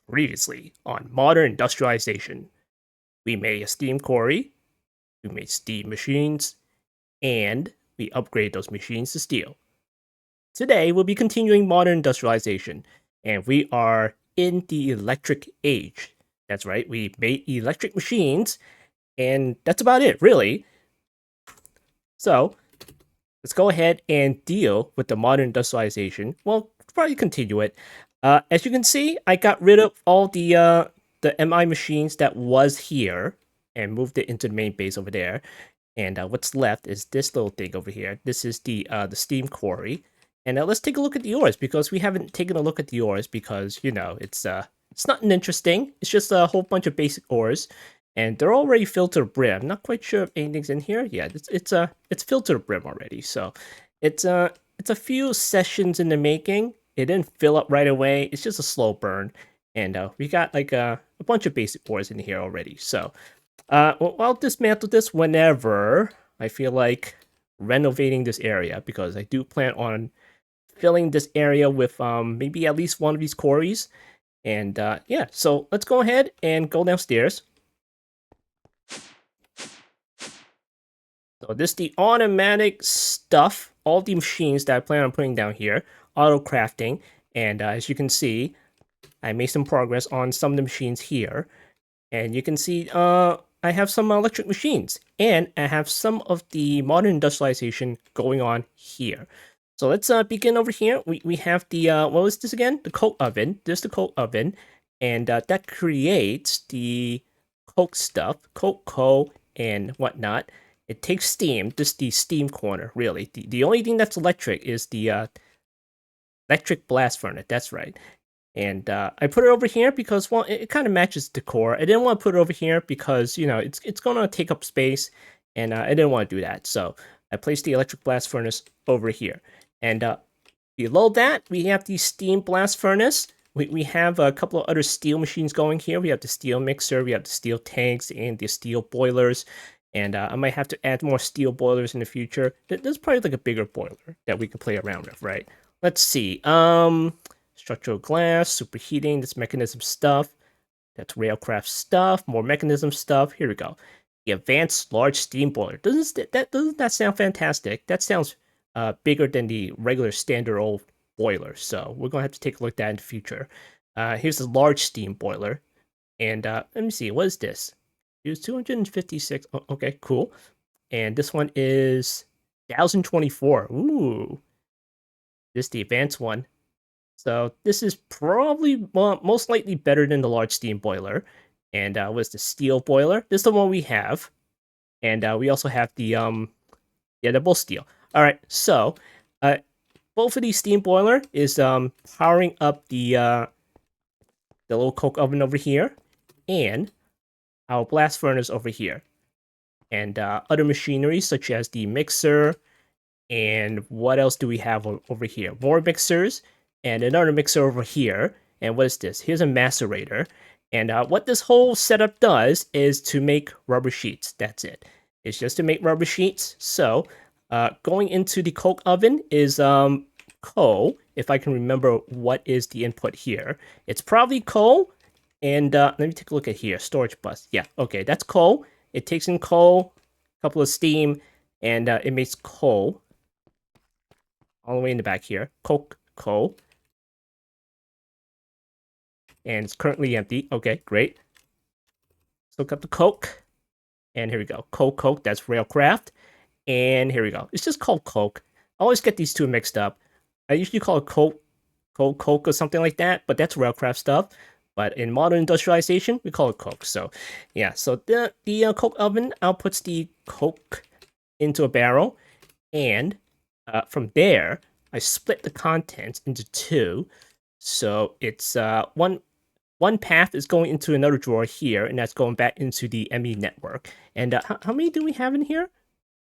Previously on Modern Industrialization, we made a steam quarry, we made steam machines, and we upgraded those machines to steel. Today, we'll be continuing Modern Industrialization, and we are in the electric age. That's right, we made electric machines, and that's about it, really. So, let's go ahead and deal with the Modern Industrialization. Well, probably continue it. As you can see, I got rid of all the MI machines that was here and moved it into the main base over there. And what's left is this little thing over here. This is the steam quarry. And let's take a look at the ores because we haven't taken a look at the ores because it's nothing interesting. It's just a whole bunch of basic ores, and they're already filled to the brim. I'm not quite sure if anything's in here. Yeah, it's filled to the brim already. So it's a few sessions in the making. It didn't fill up right away. It's just a slow burn, and we got like a bunch of basic ores in here already. So I'll dismantle this whenever I feel like renovating this area because I do plan on filling this area with maybe at least one of these quarries. And yeah, so let's go ahead and go downstairs. So this is the automatic stuff, all the machines that I plan on putting down here, auto crafting. And as you can see, I made some progress on some of the machines here. And you can see I have some electric machines, and I have some of the modern industrialization going on here. So let's begin over here. We have the, what was this again? The coke oven. This is the coke oven, and that creates the coke stuff, coke, coal, and whatnot. It takes steam. This is the steam corner, really. The only thing that's electric is the electric blast furnace. That's right. And I put it over here because, well, it kind of matches the decor. I didn't want to put it over here because, you know, it's going to take up space, and I didn't want to do that. So I placed the electric blast furnace over here. And below that, we have the steam blast furnace. We have a couple of other steel machines going here. We have the steel mixer, we have the steel tanks, and the steel boilers. And I might have to add more steel boilers in the future. There's probably like a bigger boiler that we can play around with, right? Let's see. Structural glass, superheating, this mechanism stuff. That's railcraft stuff, more mechanism stuff. Here we go. The advanced large steam boiler. Doesn't that sound fantastic? That sounds bigger than the regular standard old boiler. So we're gonna have to take a look at that in the future. Here's the large steam boiler. And let me see, what is this? It was 256. Oh, okay, cool. And this one is 1024. Ooh. This is the advanced one. So this is probably most likely better than the large steam boiler. And was the steel boiler? This is the one we have. And we also have the yeah, they're both steel. All right, so both of these steam boiler is powering up the little coke oven over here, and our blast furnace over here, and other machinery such as the mixer. And what else do we have over here? More mixers and another mixer over here. And what is this? Here's a macerator. And what this whole setup does is to make rubber sheets. That's it. It's just to make rubber sheets. So going into the coke oven is coal. If I can remember what is the input here. It's probably coal. And let me take a look at here. Storage bus. Yeah, okay, that's coal. It takes in coal, a couple of steam, and it makes coal. All the way in the back here. Coal. And it's currently empty. Okay, great. So look up the coke. And here we go. Coke, that's railcraft. And here we go. It's just called coke. I always get these two mixed up. I usually call it coke or something like that, but that's railcraft stuff. But in modern industrialization, we call it coke. So yeah, so the coke oven outputs the coke into a barrel, and from there, I split the contents into two. So it's one path is going into another drawer here, and that's going back into the ME network. And how many do we have in here?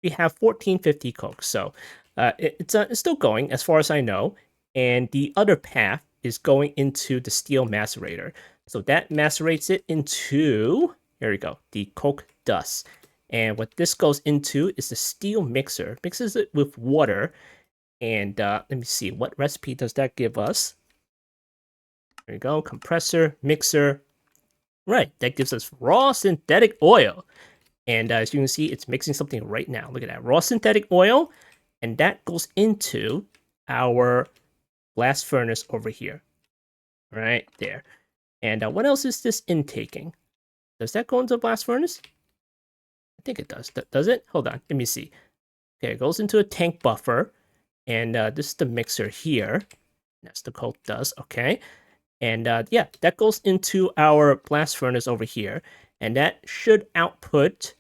We have 1450 coke. So it's still going as far as I know. And the other path is going into the steel macerator. So that macerates it into, here we go, the coke dust. And what this goes into is the steel mixer. Mixes it with water. And let me see, what recipe does that give us? There we go. Compressor, mixer. Right, that gives us raw synthetic oil. And as you can see, it's mixing something right now. Look at that. Raw synthetic oil. And that goes into our blast furnace over here. Right there. And what else is this intaking? Does that go into the blast furnace? I think it does. Does it? Hold on. Let me see. Okay, it goes into a tank buffer. And this is the mixer here. That's the coke does. Okay. And yeah, that goes into our blast furnace over here. And that should output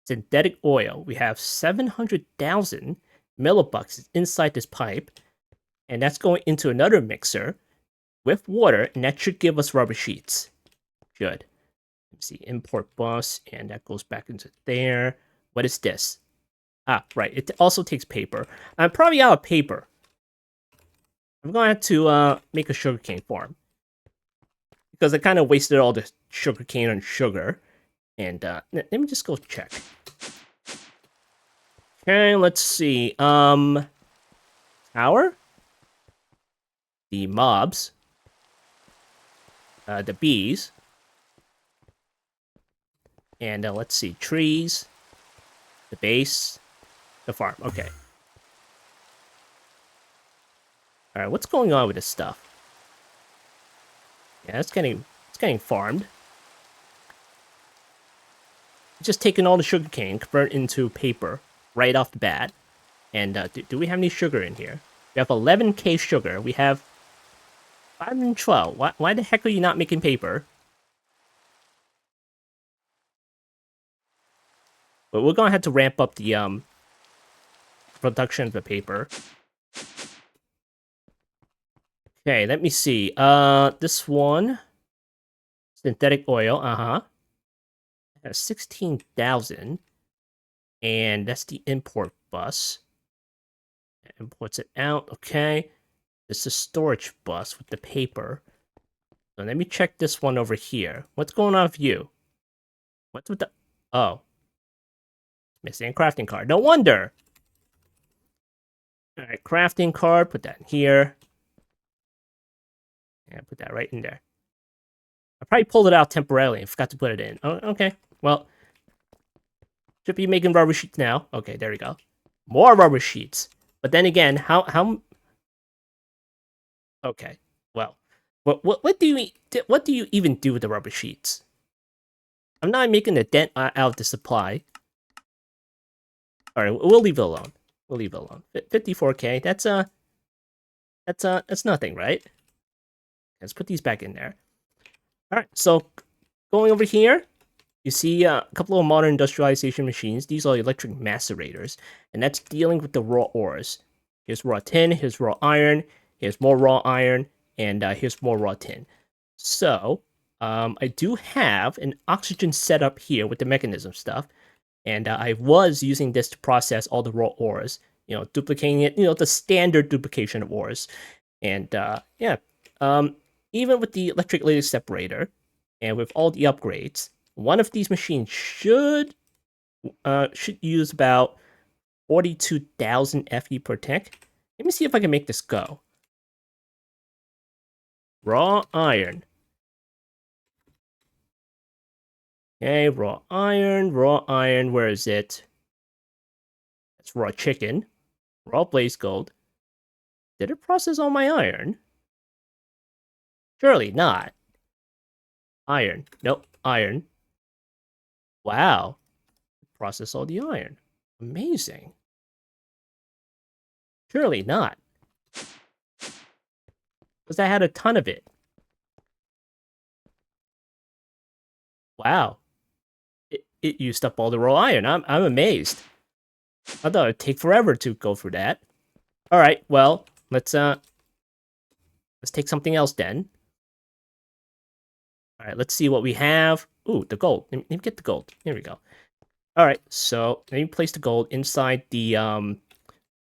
synthetic oil. We have 700,000 millibucks inside this pipe. And that's going into another mixer with water. And that should give us rubber sheets. Good. Let's see, import bus. And that goes back into there. What is this? Ah, right. It also takes paper. I'm probably out of paper. I'm going to have to make a sugarcane farm. Because I kind of wasted all the sugarcane on sugar. And let me just go check. Okay, let's see. Tower? The mobs. The bees. And let's see. Trees. The base. The farm. Okay. Alright, what's going on with this stuff? Yeah, it's getting farmed. Just taking all the sugarcane, convert it into paper right off the bat. And do we have any sugar in here? We have 11k sugar. We have 512. Why the heck are you not making paper? But we're gonna have to ramp up the production of the paper. Okay, let me see. This one, synthetic oil. Has 16,000, and that's the import bus. It imports it out. Okay, this is storage bus with the paper. So let me check this one over here. What's going on with you? What's with the... Oh. Missing a crafting card. No wonder! Alright, crafting card. Put that in here. And put that right in there. I probably pulled it out temporarily and forgot to put it in. Oh, okay. Well, should be making rubber sheets now. Okay, there we go. More rubber sheets. But then again, how... Okay, well, what do you even do with the rubber sheets? I'm not making a dent out of the supply. All right, we'll leave it alone. We'll leave it alone. 54k. That's nothing, right? Let's put these back in there. All right, so going over here, you see a couple of modern industrialization machines. These are electric macerators, and that's dealing with the raw ores. Here's raw tin, here's raw iron, here's more raw iron, and here's more raw tin. So, I do have an oxygen setup here with the mechanism stuff, and I was using this to process all the raw ores, duplicating it, the standard duplication of ores. And yeah, even with the electric lathe separator, and with all the upgrades, one of these machines should use about 42,000 FE per tick. Let me see if I can make this go. Raw iron. Okay, raw iron, where is it? That's raw chicken. Raw blaze gold. Did it process all my iron? Surely not. Iron. Nope, iron. Wow. Process all the iron. Amazing. Surely not. Because I had a ton of it. Wow. It used up all the raw iron. I'm amazed. I thought it'd take forever to go through that. Alright, well, let's take something else then. Alright, let's see what we have. Ooh, the gold. Let me get the gold. Here we go. Alright, so let me place the gold inside the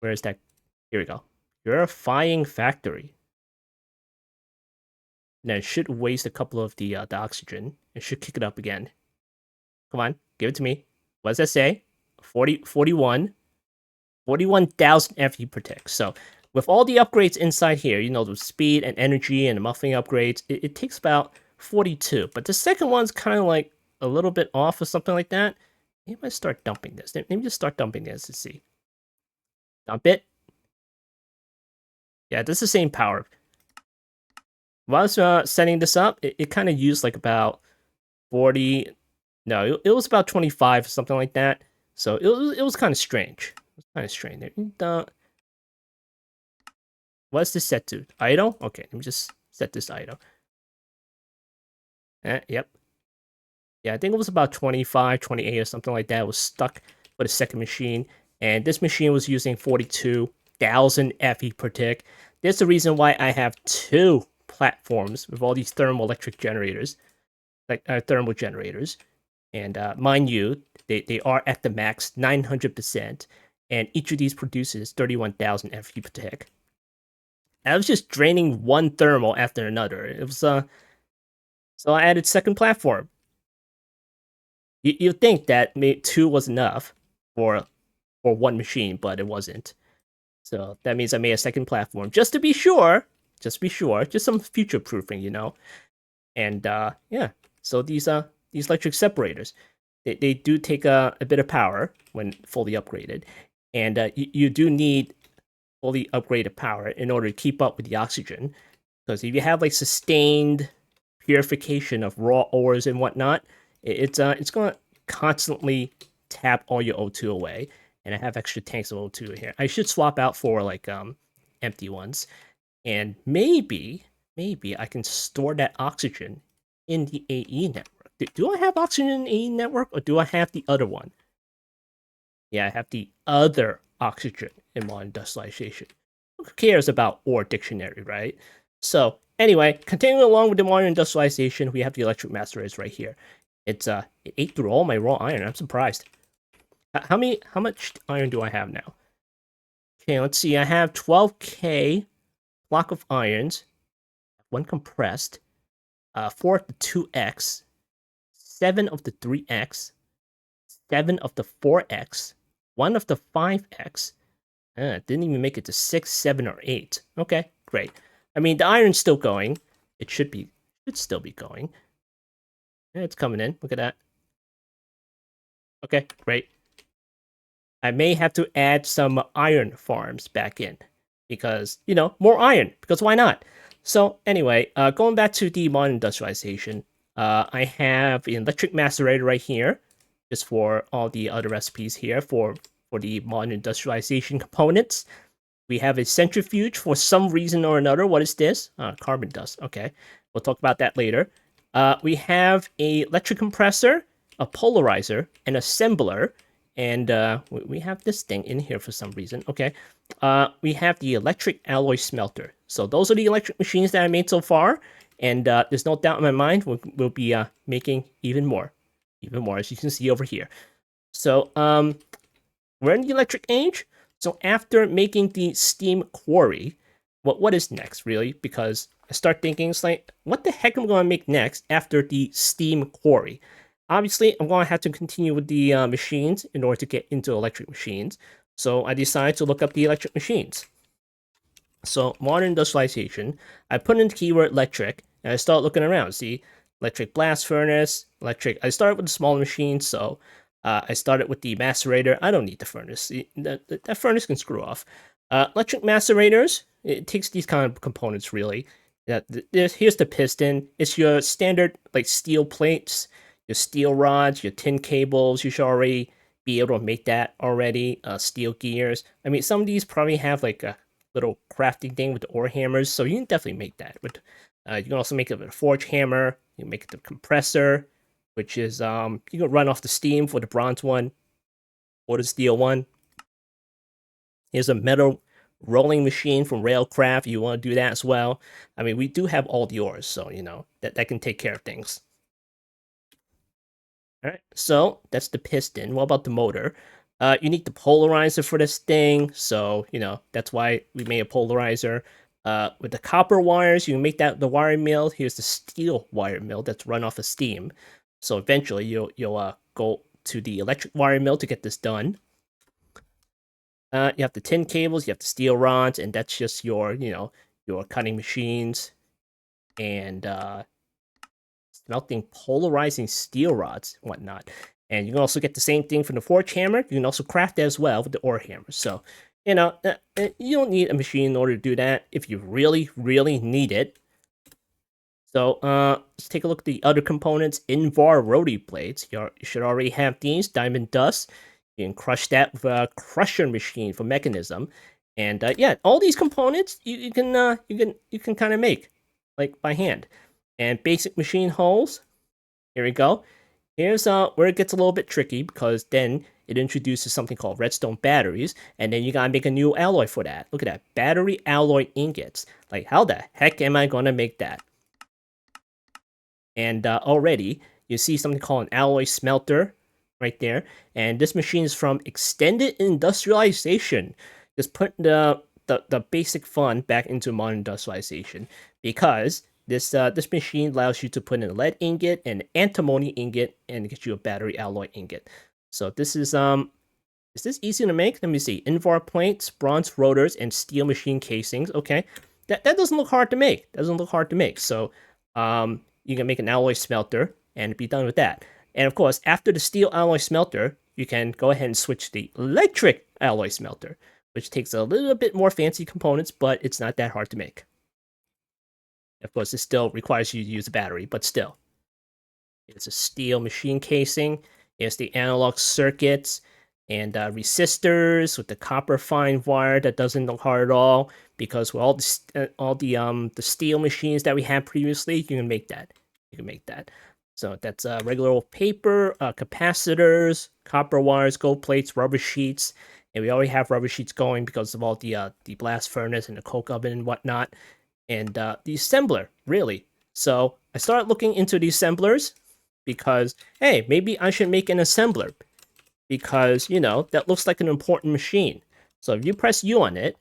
where is that? Here we go. Purifying factory. Now it should waste a couple of the oxygen. It should kick it up again. Come on, give it to me. What does that say? 41,000 FE per tick. So with all the upgrades inside here, you know, the speed and energy and the muffling upgrades, it takes about 42. But the second one's kind of like a little bit off or something like that. Maybe I start dumping this. Maybe just start dumping this to see. Dump it. Yeah, this is the same power. While I was setting this up, it kind of used like about 40. No, it was about 25 or something like that. So it was kind of strange. It was kind of strange. What's this set to? Idle? Okay, let me just set this idle. Yep. Yeah, I think it was about 25, 28 or something like that. It was stuck with a second machine. And this machine was using 42,000 FE per tick. There's the reason why I have two platforms with all these thermoelectric generators, like thermal generators. And mind you, they are at the max 900%. And each of these produces 31,000 FE per tick. I was just draining one thermal after another. It was so I added second platform. You'd think that two was enough for one machine, but it wasn't. So that means I made a second platform just to be sure. Just be sure. Just some future proofing, you know. And yeah. So these electric separators, they do take a bit of power when fully upgraded, and you do need fully upgraded power in order to keep up with the oxygen. Because if you have like sustained purification of raw ores and whatnot, it's gonna constantly tap all your O2 away. And I have extra tanks of O2 here. I should swap out for like empty ones, and maybe I can store that oxygen in the AE network. Do I have oxygen in the AE network, or do I have the other one? Yeah, I have the other oxygen in modern industrialization. Who cares about ore dictionary, right? So anyway, continuing along with the modern industrialization, we have the electric macerators right here. It ate through all my raw iron. I'm surprised. How much iron do I have now? Okay, let's see. I have 12k block of irons, one compressed, 4 of the 2x, 7 of the 3x, 7 of the 4x, 1 of the 5x. Didn't even make it to 6, 7, or 8. Okay, great. I mean, the iron's still going. It should still be going. Yeah, it's coming in. Look at that. Okay, great. I may have to add some iron farms back in because, you know, more iron, because why not? So anyway, going back to the modern industrialization, I have an electric macerator right here, just for all the other recipes here for the modern industrialization components. We have a centrifuge for some reason or another. What is this? Carbon dust. Okay, we'll talk about that later. We have a electric compressor, a polarizer, an assembler, and we have this thing in here for some reason. Okay, we have the electric alloy smelter. So those are the electric machines that I made so far, and there's no doubt in my mind we'll be making even more, as you can see over here. So we're in the electric age. So after making the steam quarry, what is next, really? Because I start thinking, it's like, what the heck am I going to make next after the steam quarry? Obviously, I'm going to have to continue with the machines in order to get into electric machines. So I decided to look up the electric machines. So modern industrialization, I put in the keyword electric, and I start looking around. See, electric blast furnace, electric. I started with the small machines, so I started with the macerator. I don't need the furnace. That furnace can screw off. Electric macerators, it takes these kind of components, really. Here's the piston. It's your standard like steel plates, your steel rods, your tin cables. You should already be able to make that already. Steel gears. I mean, some of these probably have like a little crafting thing with the ore hammers, so you can definitely make that. But you can also make it with a forge hammer. You can make it the compressor, which is you can run off the steam for the bronze one or the steel one. Here's a metal rolling machine from Railcraft. You want to do that as well. I mean, we do have all the ores, so you know that can take care of things. All right, so that's the piston. What about the motor? You need the polarizer for this thing, so you know that's why we made a polarizer. With the copper wires, you can make that the wire mill. Here's the steel wire mill that's run off of steam. So eventually, you'll go to the electric wire mill to get this done. You have the tin cables, you have the steel rods, and that's just your, your cutting machines and smelting polarizing steel rods and whatnot. And you can also get the same thing from the forge hammer. You can also craft that as well with the ore hammer. So, you don't need a machine in order to do that if you really, really need it. So, let's take a look at the other components. Invar rotary blades. You should already have these. Diamond dust. You can crush that with a crusher machine for mechanism. And yeah, all these components you can kind of make like by hand. And basic machine holes. Here we go. Here's where it gets a little bit tricky because then it introduces something called redstone batteries, and then you gotta make a new alloy for that. Look at that, battery alloy ingots. Like, how the heck am I gonna make that? And already you see something called an alloy smelter right there, and this machine is from Extended Industrialization. Just put the basic fun back into modern industrialization because this machine allows you to put in a lead ingot and antimony ingot and get you a battery alloy ingot. So is this easy to make? Let me see. Invar plates, bronze rotors, and steel machine casings. Okay, that doesn't look hard to make. Doesn't look hard to make. So you can make an alloy smelter and be done with that. And of course, after the steel alloy smelter, you can go ahead and switch to the electric alloy smelter, which takes a little bit more fancy components, but it's not that hard to make. Of course, it still requires you to use a battery, but still. It's a steel machine casing. It's the analog circuits and resistors with the copper fine wire that doesn't look hard at all because with all the steel machines that we had previously, you can make that. You can make that. So that's regular old paper, capacitors, copper wires, gold plates, rubber sheets, and we already have rubber sheets going because of all the blast furnace and the coke oven and whatnot, and the assembler really. So I started looking into the assemblers because hey, maybe I should make an assembler because that looks like an important machine. So if you press U on it,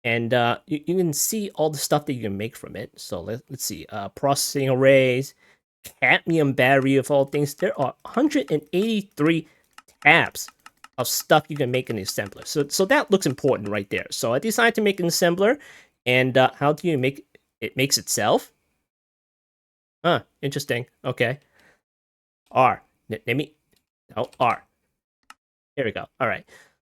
and you can see all the stuff that you can make from it. So let's see, processing arrays, cadmium battery of all things. There are 183 tabs of stuff you can make in the assembler. So that looks important right there. So I decided to make an assembler, and how do you make it? Makes itself? Huh, interesting. Okay. R. Let me. Oh, R. Here we go. All right.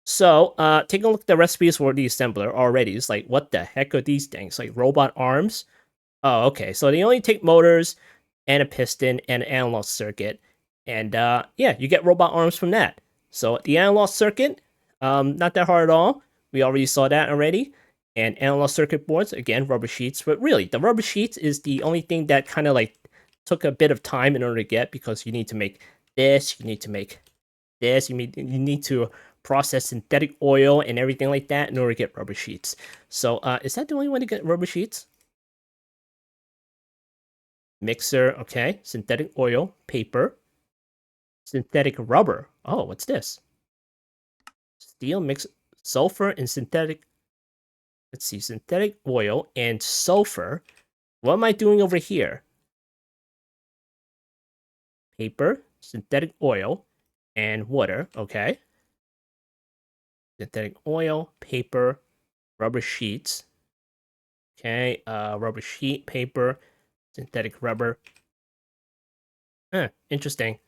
So, taking a look at the recipes for the assembler already, it's like, what the heck are these things? Like robot arms? Oh, okay. So they only take motors and a piston and an analog circuit, and yeah, you get robot arms from that. So the analog circuit, not that hard at all. We already saw that already. And analog circuit boards, again, rubber sheets. But really, the rubber sheets is the only thing that kind of like took a bit of time in order to get because you need to make this, you need to make this, you need to process synthetic oil and everything like that in order to get rubber sheets. So is that the only way to get rubber sheets? Mixer, okay. Synthetic oil, paper, synthetic rubber. Oh, what's this? Steel mix, sulfur and synthetic. Let's see, synthetic oil and sulfur. What am I doing over here? Paper, synthetic oil, and water. Okay. Synthetic oil, paper, rubber sheets. Okay, rubber sheet, paper, synthetic rubber. Interesting.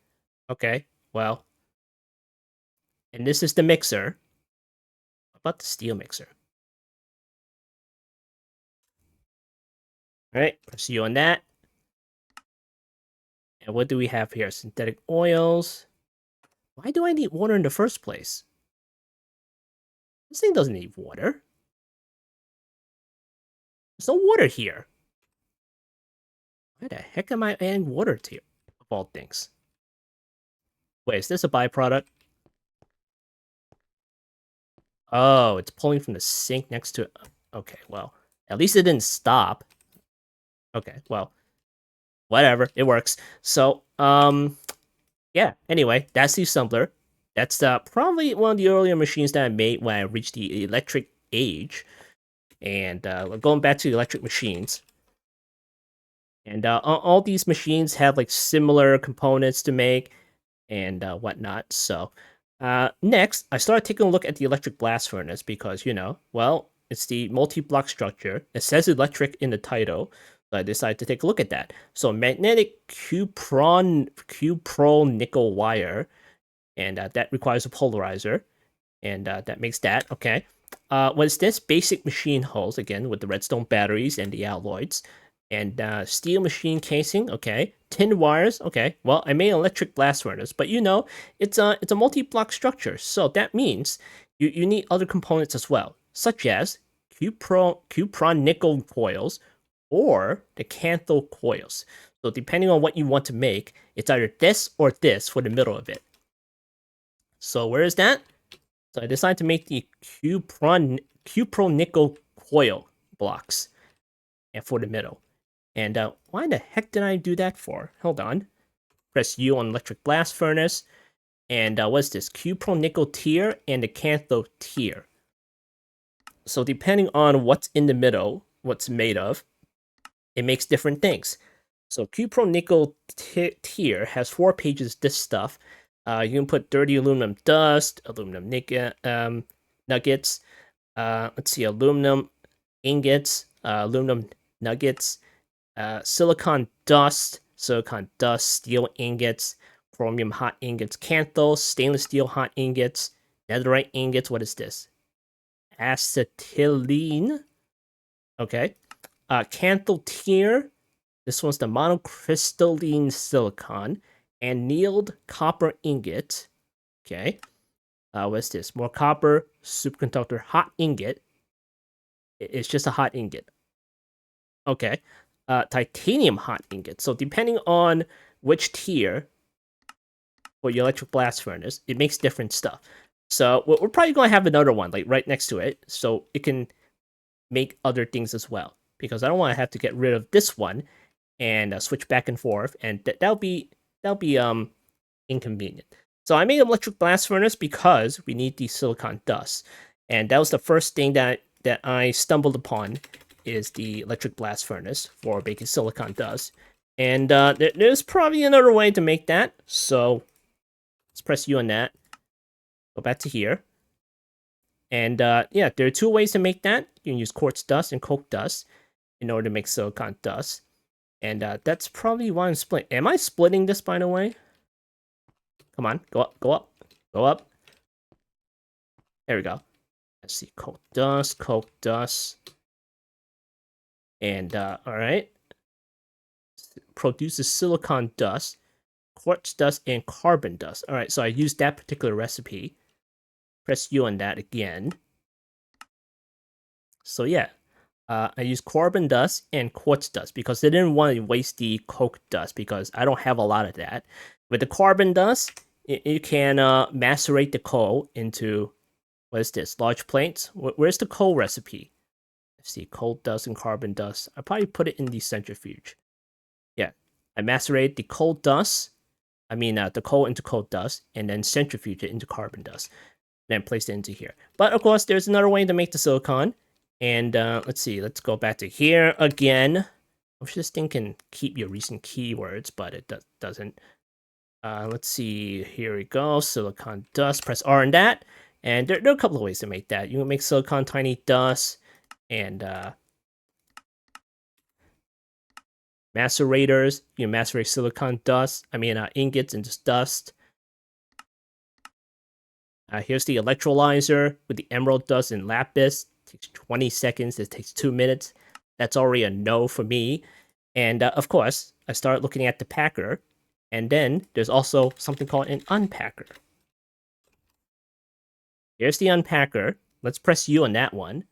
Okay, well. And this is the mixer. What about the steel mixer? Alright, press U on that. And what do we have here? Synthetic oils. Why do I need water in the first place? This thing doesn't need water. There's no water here. Why the heck am I adding water to, of all things? Wait, is this a byproduct? Oh, it's pulling from the sink next to it. Okay, well, at least it didn't stop. Okay, well, whatever, it works. So, yeah, anyway, that's the assembler. That's probably one of the earlier machines that I made when I reached the electric age. And going back to the electric machines. And all these machines have like similar components to make and whatnot. So Next, I started taking a look at the electric blast furnace because, well, it's the multi-block structure. It says electric in the title, so I decided to take a look at that. So magnetic cupron nickel wire, and that requires a polarizer, and that makes that, okay. What is this? Basic machine hulls, again, with the redstone batteries and the alloys. And steel machine casing, okay. Tin wires, okay. Well, I made an electric blast furnace, but it's a multi-block structure, so that means you need other components as well, such as cupron nickel coils or the cathode coils. So depending on what you want to make, it's either this or this for the middle of it. So where is that? So I decided to make the cupro nickel coil blocks and for the middle. And why the heck did I do that for? Hold on. Press U on electric blast furnace. And what's this? Cupro nickel tier and the cathode tier. So depending on what's in the middle, what's made of, it makes different things. So Cupro nickel tier has 4 pages of this stuff. You can put dirty aluminum dust, aluminum nuggets, let's see, aluminum ingots, aluminum nuggets, silicon dust, steel ingots, chromium hot ingots, canthos, stainless steel hot ingots, netherite ingots. What is this? Acetylene. Okay. Canthal tier. This one's the monocrystalline silicon. Annealed copper ingot. Okay. What's this? More copper, superconductor, hot ingot. It's just a hot ingot. Okay. Titanium hot ingot. So depending on which tier for your electric blast furnace, it makes different stuff. So we're probably going to have another one like right next to it, so it can make other things as well. Because I don't want to have to get rid of this one and switch back and forth, and that'll be inconvenient. So I made an electric blast furnace because we need the silicon dust, and that was the first thing that I stumbled upon is the electric blast furnace for making silicon dust. And there's probably another way to make that. So let's press U on that. Go back to here. And yeah, there are 2 ways to make that. You can use quartz dust and coke dust in order to make silicon dust. And that's probably why I'm splitting. Am I splitting this, by the way? Come on, go up, go up, go up. There we go. Let's see, coke dust. And, alright. Produces silicon dust, quartz dust, and carbon dust. Alright, so I used that particular recipe. Press U on that again. So yeah, I used carbon dust and quartz dust because they didn't want to waste the coke dust because I don't have a lot of that. With the carbon dust, you can macerate the coal into, what is this, large plates? Where's the coal recipe? Let's see, coal dust and carbon dust. I probably put it in the centrifuge. Yeah, I macerate the coal dust, the coal into coal dust, and then centrifuge it into carbon dust. Then place it into here. But of course, there's another way to make the silicon. And let's see, let's go back to here again. I wish this thing can keep your recent keywords, but it doesn't. Let's see, here we go, silicon dust, press R on that. And there are a couple of ways to make that. You can make silicon tiny dust, and macerators. You can macerate silicon dust, ingots into dust. Here's the electrolyzer with the emerald dust and lapis. It takes 20 seconds. It takes 2 minutes. That's already a no for me. And of course, I started looking at the packer. And then there's also something called an unpacker. Here's the unpacker. Let's press U on that one.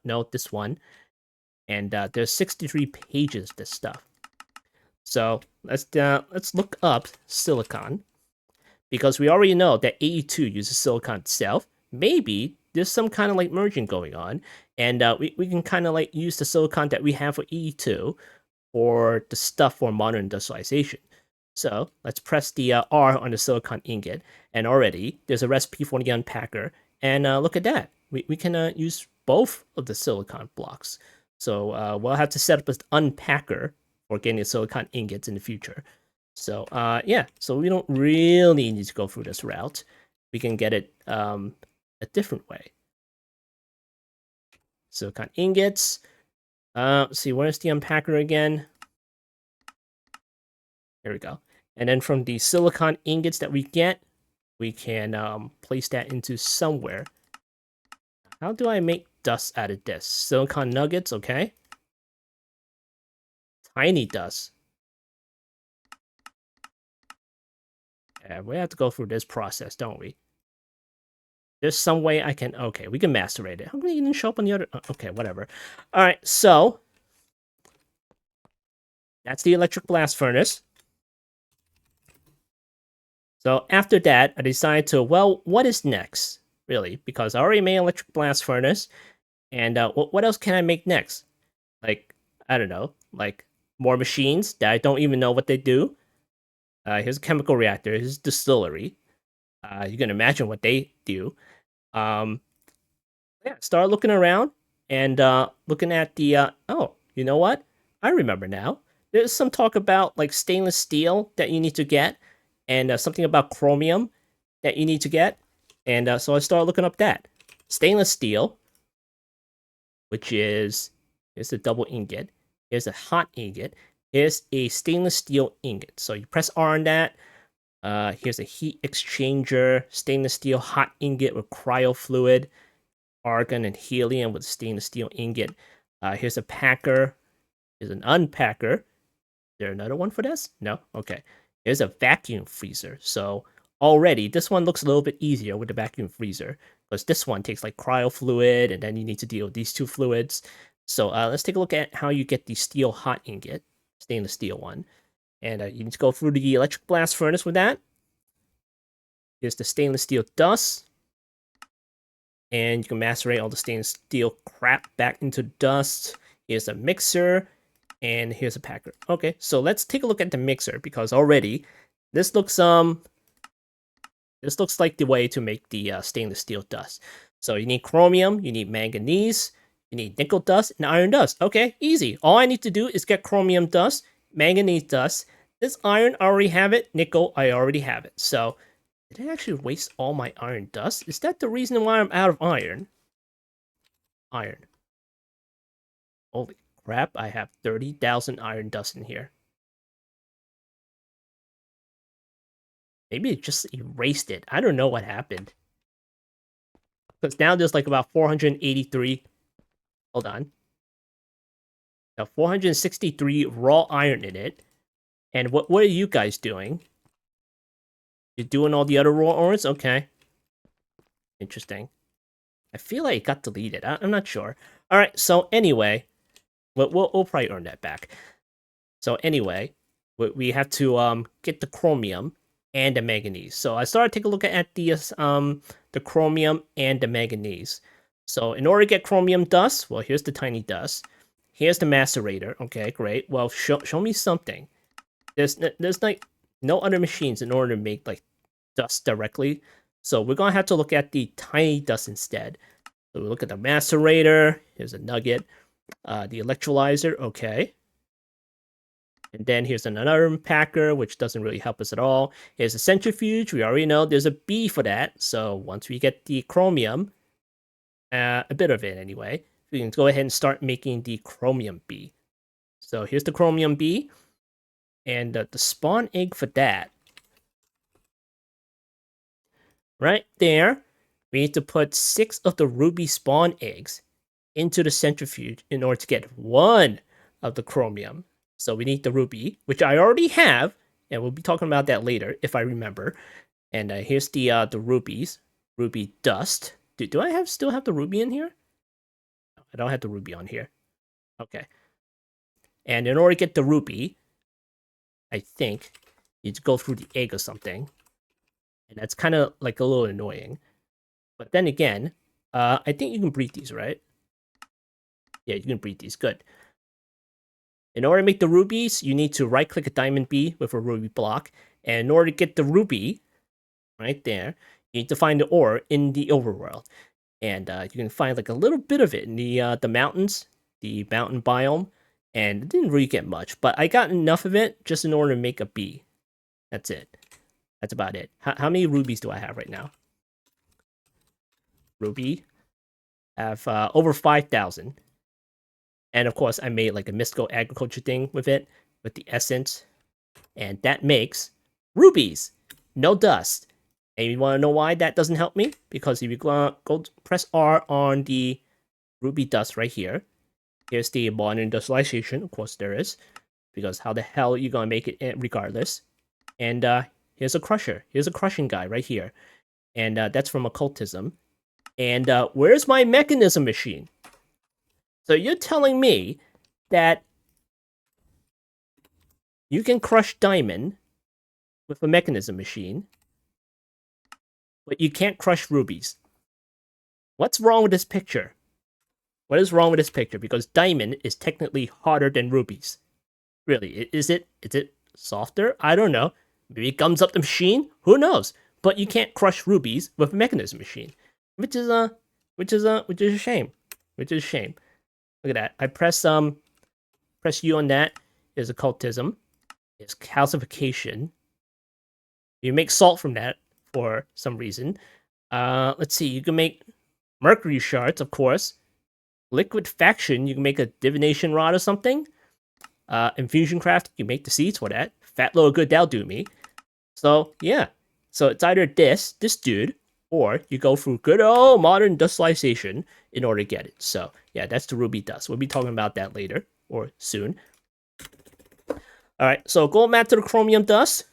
No, this one. And there's 63 pages of this stuff. So let's look up silicon. Because we already know that 82 uses silicon itself. Maybe there's some kind of like merging going on. And we can kind of like use the silicon that we have for 82 for the stuff for modern industrialization. So let's press the R on the silicon ingot. And already there's a recipe for the unpacker. And look at that. We can use both of the silicon blocks. So we'll have to set up an unpacker for getting the silicon ingots in the future. So yeah, so we don't really need to go through this route. we can get it a different way. Silicon ingots. Let's see, where's the unpacker again? There we go. And then from the silicon ingots that we get, we can place that into somewhere. How do I make dust out of this? Silicon nuggets, okay. Tiny dust. Yeah, we have to go through this process, don't we? There's some way I can... Okay, we can macerate it. How come it didn't show up on the other... Okay, whatever. Alright, so... That's the electric blast furnace. So after that, I decided to... Well, what is next? Really? Because I already made an electric blast furnace. And what else can I make next? Like, I don't know. Like, more machines that I don't even know what they do. Here's a chemical reactor. Here's a distillery. You can imagine what they do. Yeah, start looking around and looking at the. Oh, you know what? I remember now. There's some talk about like stainless steel that you need to get, and something about chromium that you need to get, and so I started looking up that stainless steel, which is here's a double ingot, here's a hot ingot, here's a stainless steel ingot. So you press R on that. Here's a heat exchanger, stainless steel hot ingot with cryo fluid, argon and helium with stainless steel ingot. Here's a packer. Here's an unpacker. Is there another one for this? No? Okay. Here's a vacuum freezer. So already, this one looks a little bit easier with the vacuum freezer, because this one takes like cryo fluid, and then you need to deal with these two fluids. So let's take a look at how you get the steel hot ingot, stainless steel one. And you need to go through the electric blast furnace with that. Here's the stainless steel dust. And you can macerate all the stainless steel crap back into dust. Here's a mixer. And here's a packer. Okay, so let's take a look at the mixer, because already this looks like the way to make the stainless steel dust. So you need chromium, you need manganese, you need nickel dust, and iron dust. Okay, easy. All I need to do is get chromium dust, manganese dust. This iron, I already have it. Nickel, I already have it. So did I actually waste all my iron dust? Is that the reason why I'm out of iron? Iron. Holy crap, I have 30,000 iron dust in here. Maybe it just erased it. I don't know what happened. Because now there's like about 483... Hold on. Now 463 raw iron in it. And what are you guys doing? You're doing all the other raw ores? Okay. Interesting. I feel like it got deleted. I'm not sure. Alright, so anyway... We'll probably earn that back. So anyway, we have to get the chromium and the manganese. So I started to take a look at the chromium and the manganese. So in order to get chromium dust, well, here's the tiny dust. Here's the macerator. Okay, great. Well, show me something. There's like no other machines in order to make like dust directly. So we're gonna have to look at the tiny dust instead. So we look at the macerator. Here's a nugget. The electrolyzer, okay. And then here's another packer, which doesn't really help us at all. Here's a centrifuge. We already know there's a B for that. So once we get the chromium, a bit of it anyway, we can go ahead and start making the chromium B. So here's the chromium B. And the spawn egg for that. Right there, we need to put 6 of the ruby spawn eggs into the centrifuge in order to get 1 of the chromium. So we need the ruby, which I already have, and we'll be talking about that later if I remember. And here's the rubies, ruby dust. Do I still have the ruby in here? I don't have the ruby on here. Okay. And in order to get the ruby, I think you need to go through the egg or something. And that's kind of like a little annoying. But then again, I think you can breed these, right? Yeah, you can breed these. Good. In order to make the rubies, you need to right-click a diamond B with a ruby block. And in order to get the ruby, right there, you need to find the ore in the overworld. And you can find like a little bit of it in the mountains, the mountain biome. And it didn't really get much, but I got enough of it just in order to make a B. That's it. That's about it. How many rubies do I have right now? ruby. I have over 5,000. And of course, I made like a mystical agriculture thing with it, with the essence. And that makes rubies. No dust. And you want to know why that doesn't help me? Because if you go press R on the ruby dust right here, here's the modern industrialization. Of course, there is. Because how the hell are you going to make it regardless? And here's a crusher. Here's a crushing guy right here. And that's from occultism. And where's my mechanism machine? So you're telling me that you can crush diamond with a mechanism machine, but you can't crush rubies. What's wrong with this picture? What is wrong with this picture? Because diamond is technically harder than rubies. Really, is it? Is it softer? I don't know. Maybe it gums up the machine? Who knows? But you can't crush rubies with a mechanism machine. Which is a shame. Which is a shame. Look at that. I press U on that. Is occultism. Is calcification. You make salt from that for some reason. Let's see. You can make mercury shards, of course. Liquefaction. You can make a divination rod or something. Infusion craft. You make the seeds for that. Fat little good, that'll do me. So yeah. So it's either this dude, or you go through good old modern industrialization in order to get it. So yeah, that's the ruby dust. We'll be talking about that later or soon. All right, so going back to the chromium dust,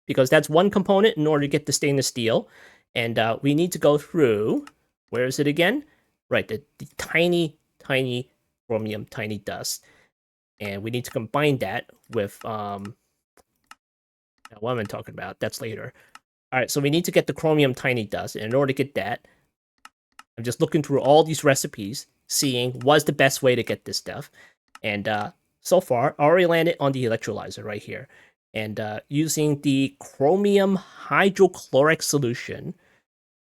because that's one component in order to get the stainless steel, and we need to go through. Where is it again? Right, the tiny chromium tiny dust, and we need to combine that with what am I talking about? That's later. All right, so we need to get the chromium tiny dust, and in order to get that, I'm just looking through all these recipes, seeing what's the best way to get this stuff. And so far, I already landed on the electrolyzer right here. And using the chromium hydrochloric solution,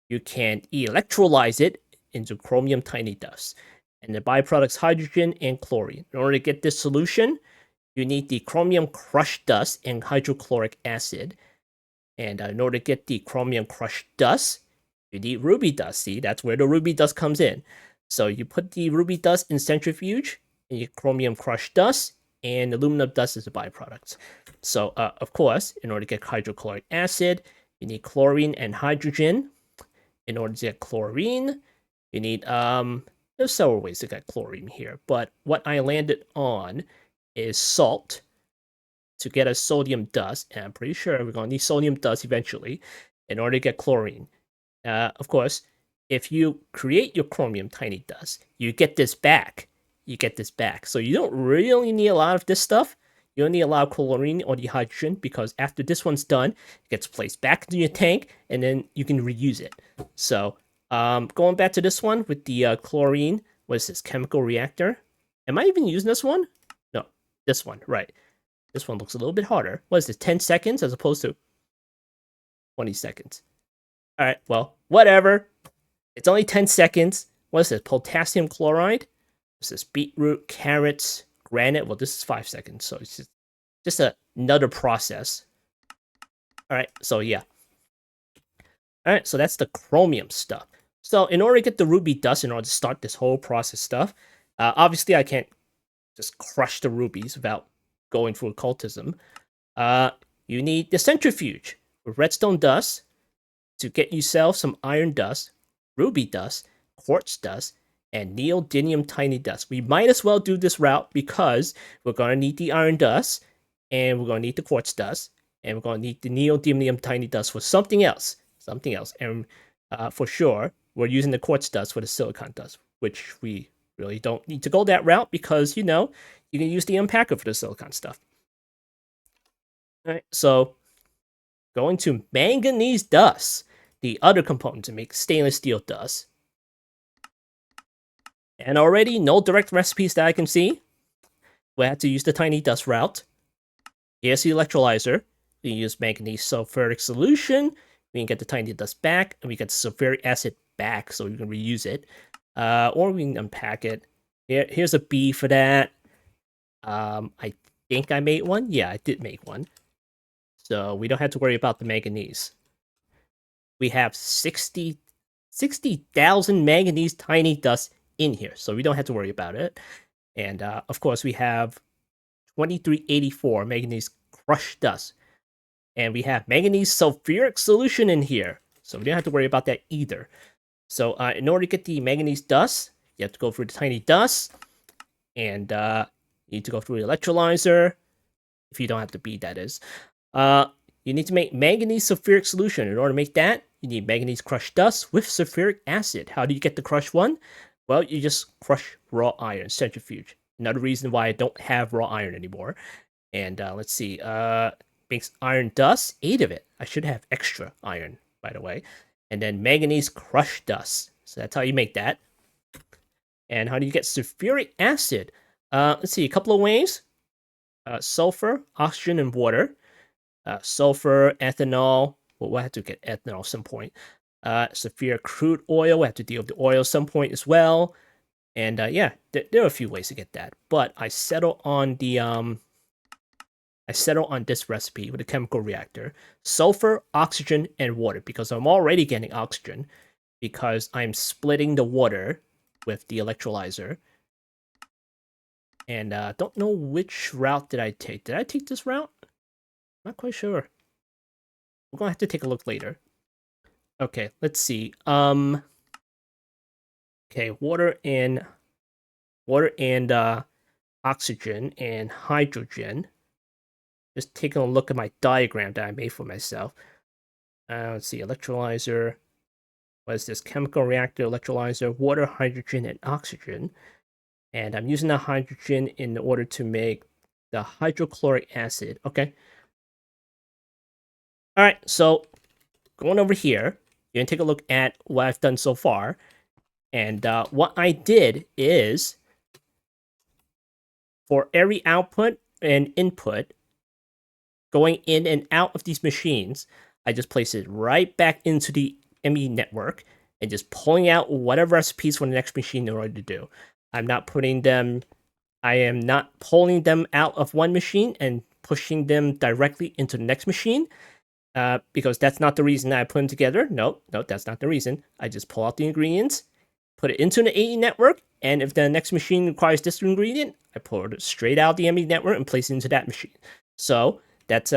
you can electrolyze it into chromium tiny dust. And the byproducts hydrogen and chlorine. In order to get this solution, you need the chromium crushed dust and hydrochloric acid. And in order to get the chromium crushed dust, you need ruby dust. See, that's where the ruby dust comes in. So you put the ruby dust in centrifuge, and you chromium crushed dust, and aluminum dust is a byproduct. So, of course, in order to get hydrochloric acid, you need chlorine and hydrogen. In order to get chlorine, you need, there's several ways to get chlorine here, but what I landed on is salt to get a sodium dust, and I'm pretty sure we're going to need sodium dust eventually in order to get chlorine. Of course, if you create your chromium tiny dust, you get this back. You get this back. So you don't really need a lot of this stuff. You don't need a lot of chlorine or the hydrogen, because after this one's done, it gets placed back into your tank, and then you can reuse it. So going back to this one with the chlorine, what is this, chemical reactor? Am I even using this one? No, this one, right. This one looks a little bit harder. What is this, 10 seconds as opposed to 20 seconds? All right, well, whatever. It's only 10 seconds. What is this, potassium chloride? This is beetroot, carrots, granite. Well, this is 5 seconds, so it's just another process. All right, so yeah. All right, so that's the chromium stuff. So in order to get the ruby dust, in order to start this whole process stuff, obviously I can't just crush the rubies without going through occultism. You need the centrifuge with redstone dust to get yourself some iron dust, ruby dust, quartz dust, and neodymium tiny dust. We might as well do this route because we're going to need the iron dust, and we're going to need the quartz dust, and we're going to need the neodymium tiny dust for something else. Something else. And for sure, we're using the quartz dust for the silicon dust, which we really don't need to go that route because, you know, you can use the unpacker for the silicon stuff. All right, so going to manganese dust, the other component to make stainless steel dust. And already, no direct recipes that I can see. We have to use the tiny dust route. Here's the electrolyzer. We use manganese sulfuric solution. We can get the tiny dust back, and we get the sulfuric acid back, so we can reuse it. Or we can unpack it. Here's a B for that. I think I made one. Yeah, I did make one. So we don't have to worry about the manganese. We have 60 60,000 manganese tiny dust in here, so we don't have to worry about it. And of course, we have 2384 manganese crushed dust. And we have manganese sulfuric solution in here, so we don't have to worry about that either. So in order to get the manganese dust, you have to go through the tiny dust, and you need to go through the electrolyzer, if you don't have to bead, that is. You need to make manganese sulfuric solution. In order to make that, you need manganese crushed dust with sulfuric acid. How do you get the crushed one? Well, you just crush raw iron, centrifuge. Another reason why I don't have raw iron anymore. And let's see, makes iron dust, 8 of it. I should have extra iron, by the way. And then manganese crushed dust. So that's how you make that. And how do you get sulfuric acid? Let's see, a couple of ways. Sulfur, oxygen, and water. Sulfur, ethanol. Well, we'll have to get ethanol at some point. Sulfuric crude oil. We'll have to deal with the oil at some point as well. And yeah, there are a few ways to get that. But I settle on the this recipe with a chemical reactor. Sulfur, oxygen, and water, because I'm already getting oxygen because I'm splitting the water with the electrolyzer. And don't know which route did I take. Did I take this route? Not quite sure. We're gonna have to take a look later. Okay, let's see. Okay, water and oxygen and hydrogen. Just taking a look at my diagram that I made for myself. Let's see, electrolyzer. What is this? Chemical reactor, electrolyzer, water, hydrogen, and oxygen. And I'm using the hydrogen in order to make the hydrochloric acid. Okay. All right, so going over here, you're going to take a look at what I've done so far. And what I did is, for every output and input going in and out of these machines, I just place it right back into the ME network and just pulling out whatever recipes for the next machine in order to do. I am not pulling them out of one machine and pushing them directly into the next machine, because that's not the reason I put them together. No, that's not the reason. I just pull out the ingredients, put it into the AE network, and if the next machine requires this ingredient, I pull it straight out of the ME network and place it into that machine. So that's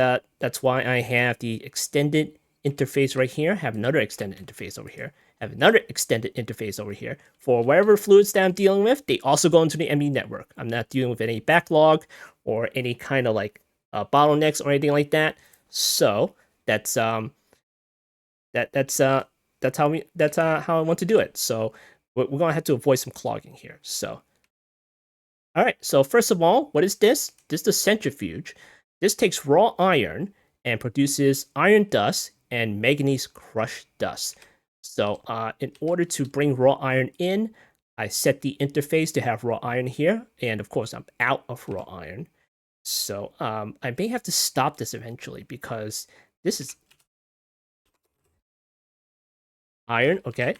why I have the extended interface right here, have another extended interface over here, have another extended interface over here. For whatever fluids that I'm dealing with, they also go into the ME network. I'm not dealing with any backlog or any kind of like bottlenecks or anything like that. So that's how I want to do it. So we're gonna have to avoid some clogging here. So all right. So first of all, what is this? This is the centrifuge. This takes raw iron and produces iron dust and manganese crushed dust. So in order to bring raw iron in, I set the interface to have raw iron here. And of course, I'm out of raw iron. So I may have to stop this eventually because this is iron. Okay.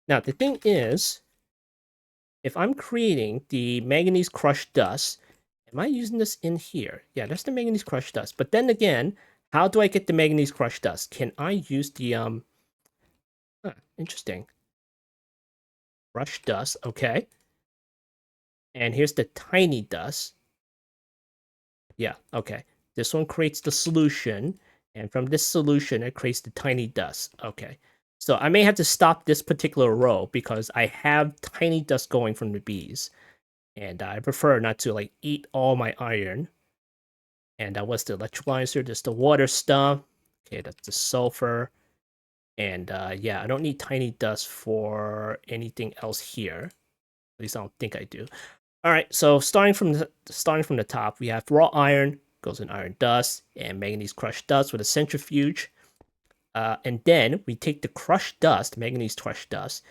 Now, the thing is, if I'm creating the manganese crushed dust, am I using this in here? Yeah, that's the manganese crushed dust. But then again, how do I get the manganese crushed dust? Can I use the interesting. Crushed dust, okay. And here's the tiny dust. Yeah, okay. This one creates the solution, and from this solution, it creates the tiny dust. Okay. So I may have to stop this particular row because I have tiny dust going from the bees. And I prefer not to like eat all my iron. And that was the electrolyzer. There's the water stuff. Okay, that's the sulfur. And yeah, I don't need tiny dust for anything else here. At least I don't think I do. All right, so starting from the top, we have raw iron, goes in iron dust, and manganese crushed dust with a centrifuge. And then we take the crushed dust, manganese crushed dust,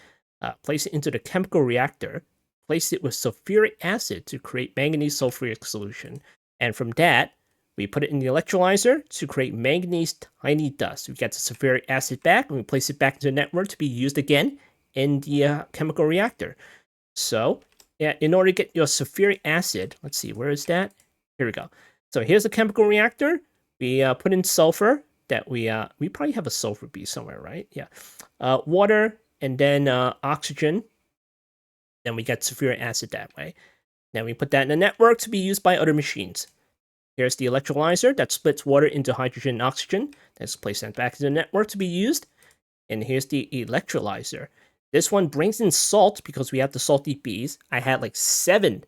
place it into the chemical reactor, place it with sulfuric acid to create manganese sulfuric solution. And from that, we put it in the electrolyzer to create manganese tiny dust. We get the sulfuric acid back, and we place it back into the network to be used again in the chemical reactor. So, yeah, in order to get your sulfuric acid, let's see, where is that? Here we go. So here's the chemical reactor. We put in sulfur. that we probably have a sulfur B somewhere, right? Yeah. Water and then oxygen. Then we get sulfuric acid that way. Then we put that in a network to be used by other machines. Here's the electrolyzer that splits water into hydrogen and oxygen. Let's place that back in the network to be used. And here's the electrolyzer. This one brings in salt because we have the salty bees. I had like seven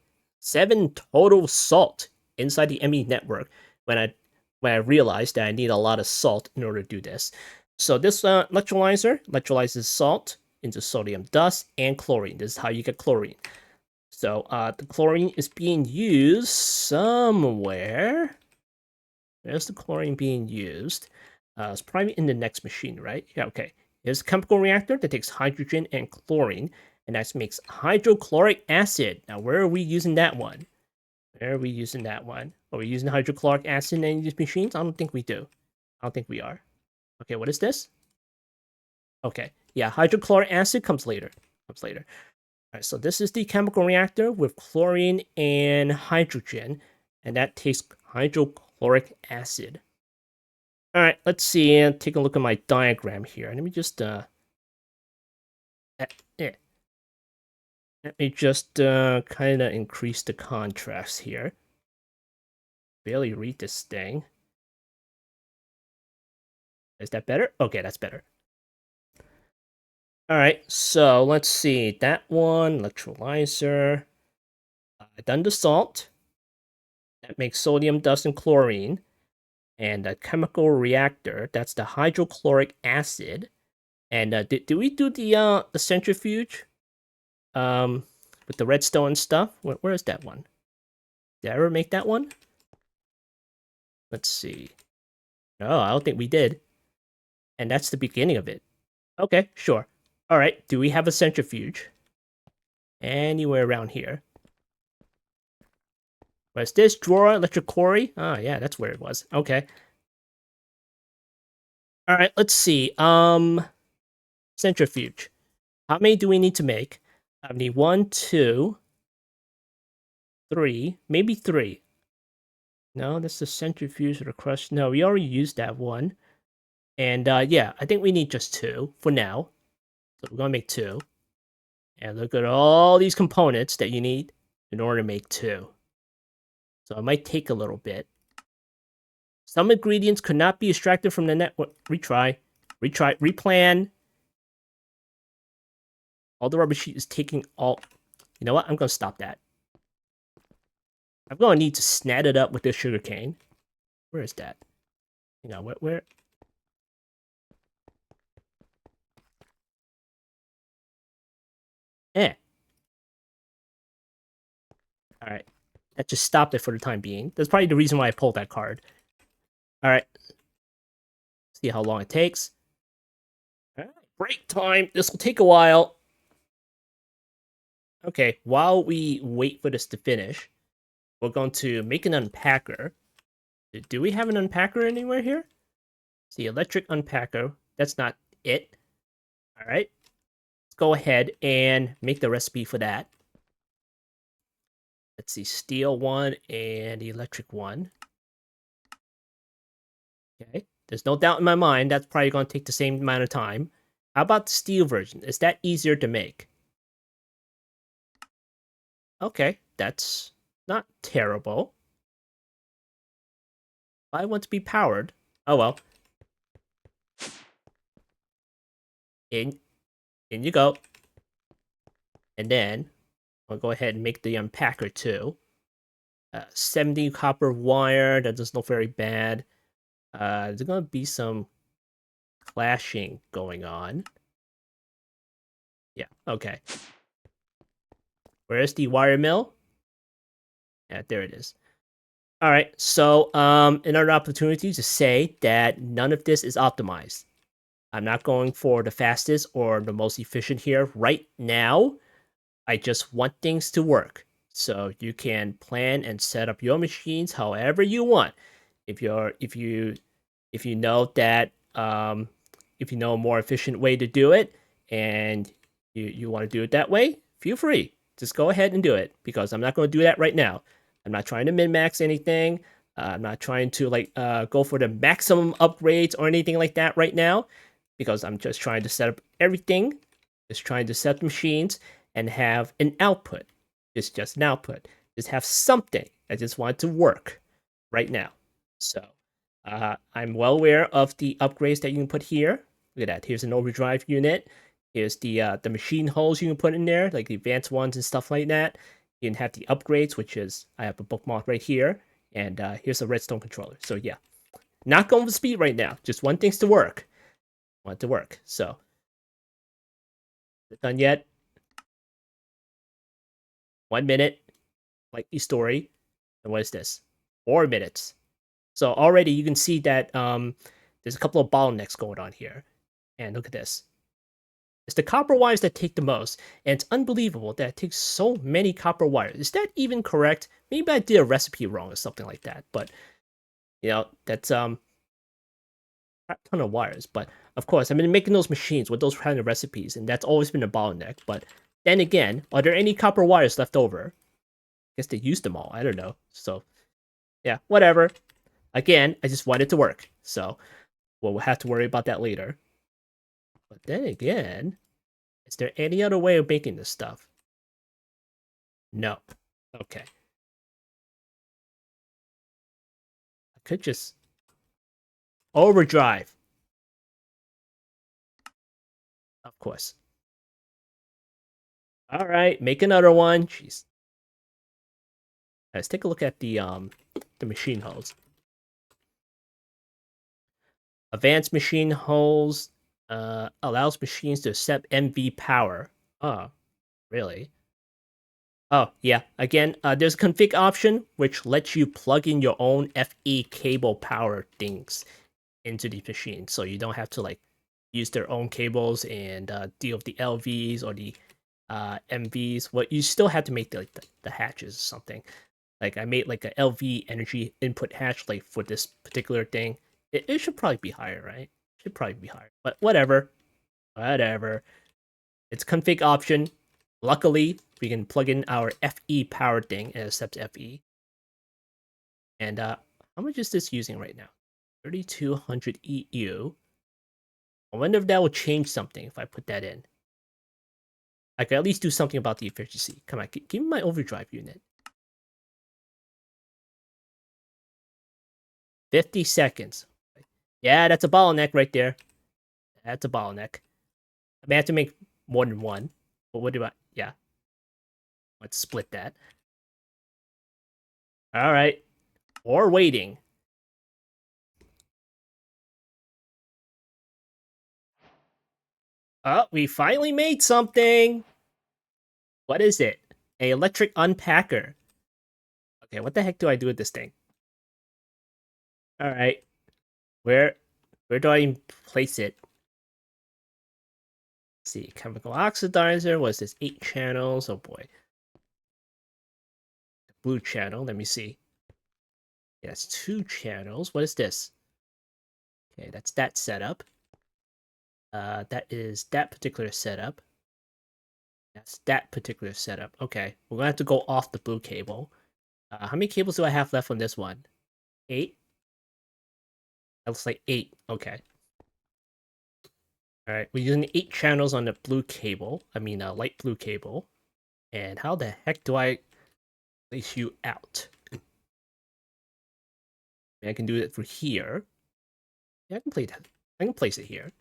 total salt inside the ME network when I realized that I need a lot of salt in order to do this. So this electrolyzer electrolyzes salt into sodium dust and chlorine. This is how you get chlorine. So the chlorine is being used somewhere. Where's the chlorine being used? It's probably in the next machine, right? Yeah, okay. Here's a chemical reactor that takes hydrogen and chlorine, and that makes hydrochloric acid. Now, where are we using that one? Where are we using that one? Are we using hydrochloric acid in any of these machines? I don't think we do. I don't think we are. Okay, what is this? Okay, yeah, hydrochloric acid comes later. All right, so this is the chemical reactor with chlorine and hydrogen, and that takes hydrochloric acid. All right, let's see. Take a look at my diagram here. Let me just Let me just kind of increase the contrast here. Barely read this thing. Is that better? Okay, that's better. All right, so let's see. That one, electrolyzer. Done the salt. That makes sodium dust and chlorine. And a chemical reactor. That's the hydrochloric acid. And did we do the centrifuge? With the redstone stuff. Where is that one? Did I ever make that one? Let's see. No, I don't think we did. And that's the beginning of it. Okay, sure. All right, do we have a centrifuge? Anywhere around here? Where's this drawer? Electric quarry? Oh, yeah, that's where it was. Okay. All right, let's see. Centrifuge. How many do we need to make? I need 1, 2, 3, maybe 3. No, that's the centrifuge or the crush. No, we already used that one. And yeah, I think we need just 2 for now. So we're gonna make 2. And look at all these components that you need in order to make 2. So it might take a little bit. Some ingredients could not be extracted from the network. Retry, replan. All the rubber sheet is taking all... You know what? I'm gonna stop that. I'm gonna need to snap it up with this sugarcane. Where is that? You know, where? Eh. Alright. That just stopped it for the time being. That's probably the reason why I pulled that card. Alright. See how long it takes. Alright, break time. This will take a while. Okay, while we wait for this to finish, we're going to make an unpacker. Do we have an unpacker anywhere here? The electric unpacker. That's not it. Alright. Let's go ahead and make the recipe for that. Let's see, steel one and the electric one. Okay, there's no doubt in my mind that's probably going to take the same amount of time. How about the steel version? Is that easier to make? Okay, that's not terrible. I want to be powered. Oh well. In you go. And then I'll go ahead and make the unpacker too. 70 copper wire. That doesn't look very bad. There's gonna be some clashing going on. Yeah, okay. Where's the wire mill? Yeah, there it is. All right, so another opportunity to say that none of this is optimized. I'm not going for the fastest or the most efficient here right now. I just want things to work. So you can plan and set up your machines however you want. If you know that if you know a more efficient way to do it and you want to do it that way, feel free. Just go ahead and do it because I'm not going to do that right now. I'm not trying to min-max anything. I'm not trying to like go for the maximum upgrades or anything like that right now, because I'm just trying to set up everything, just trying to set up machines and have an output. It's just an output. Just have something. I just want it to work right now. So I'm well aware of the upgrades that you can put here. Look at that. Here's an overdrive unit. Here's the machine holes you can put in there, like the advanced ones and stuff like that. You can have the upgrades, which is I have a bookmark right here, and here's a redstone controller. So yeah, not going for speed right now. Just want things to work. Want it to work. So, is it done yet? 1 minute, like the story. And what is this? 4 minutes. So already you can see that there's a couple of bottlenecks going on here. And look at this. It's the copper wires that take the most, and it's unbelievable that it takes so many copper wires. Is that even correct? Maybe I did a recipe wrong or something like that, but that's a ton of wires. But of course, I've been making those machines with those kind of recipes, and that's always been a bottleneck. But then again, are there any copper wires left over? I guess they used them all. I don't know. So yeah, whatever. Again, I just want it to work. So we'll have to worry about that later. But then again, is there any other way of making this stuff? No. Okay. I could just overdrive. Of course. All right, make another one. Jeez. Let's take a look at the machine holes. Advanced machine holes allows machines to accept MV power. Oh, really? Oh, yeah. Again, there's a config option which lets you plug in your own FE cable power things into the machine, so you don't have to like use their own cables and deal with the LVs or the MVs. Well, you still have to make the hatches or something. Like I made like a LV energy input hatch like for this particular thing. It should probably be higher, right? Should probably be higher, but whatever. Whatever. It's config option. Luckily, we can plug in our FE power thing and accept FE. And how much is this using right now? 3200 EU. I wonder if that will change something if I put that in. I could at least do something about the efficiency. Come on, give me my overdrive unit. 50 seconds. Yeah, that's a bottleneck right there. That's a bottleneck. I may have to make more than one. But what do I... Yeah. Let's split that. Alright. Or waiting. Oh, we finally made something! What is it? A electric unpacker. Okay, what the heck do I do with this thing? Alright. Where do I place it? Let's see, chemical oxidizer. What's this? 8 channels. Oh boy. Blue channel. Let me see. Yes, 2 channels. What is this? Okay, that's that setup. That is that particular setup. That's that particular setup. Okay, we're gonna have to go off the blue cable. How many cables do I have left on this one? 8? That looks like 8. Okay. Alright, we're using 8 channels on the blue cable. I mean, light blue cable. And how the heck do I place you out? I can do it for here. Yeah, I can play that. I can place it here.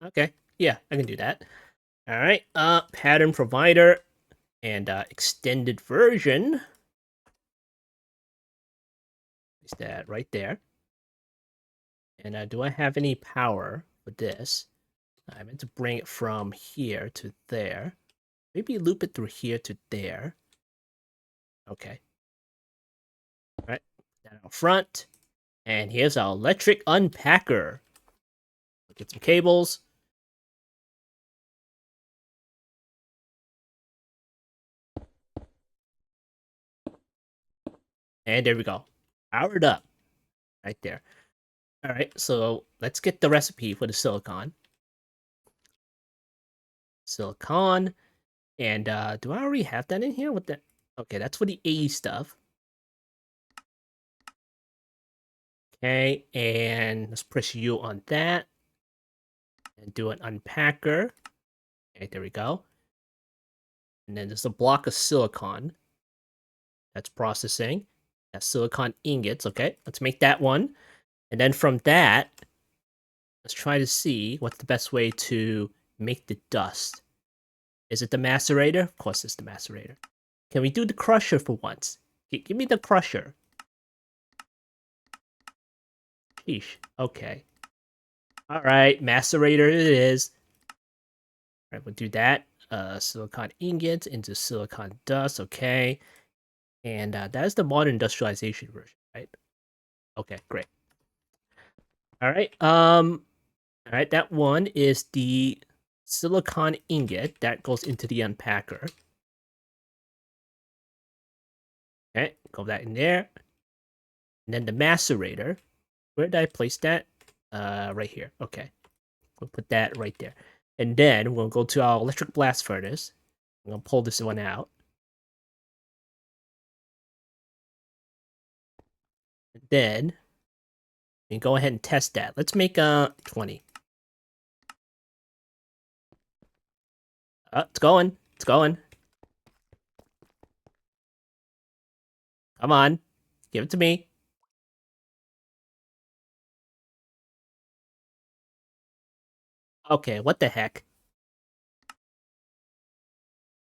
Okay. Yeah, I can do that. Alright, pattern provider and extended version. Is that right there? And do I have any power for this? I meant to bring it from here to there. Maybe loop it through here to there. Okay. Alright, that out front. And here's our electric unpacker. Get some cables. And there we go. Powered up. Right there. Alright, so let's get the recipe for the silicon. Silicon. And do I already have that in here? What the... Okay, that's for the A stuff. Okay, and let's press U on that. And do an unpacker. Okay, there we go. And then there's a block of silicon. That's processing. That's silicon ingots. Okay, let's make that one. And then from that, let's try to see what's the best way to make the dust. Is it the macerator? Of course it's the macerator. Can we do the crusher for once? Give me the crusher. Sheesh. Okay. Alright, macerator it is. Alright, we'll do that. Silicon ingots into silicon dust. Okay. And that is the modern industrialization version, right? Okay, great. Alright, that one is the silicon ingot that goes into the unpacker. Okay, go that in there. And then the macerator. Where did I place that? Right here. Okay. We'll put that right there. And then we'll go to our electric blast furnace. I'm gonna pull this one out. And then we can go ahead and test that. Let's make 20. It's going. It's going. Come on. Give it to me. Okay, what the heck?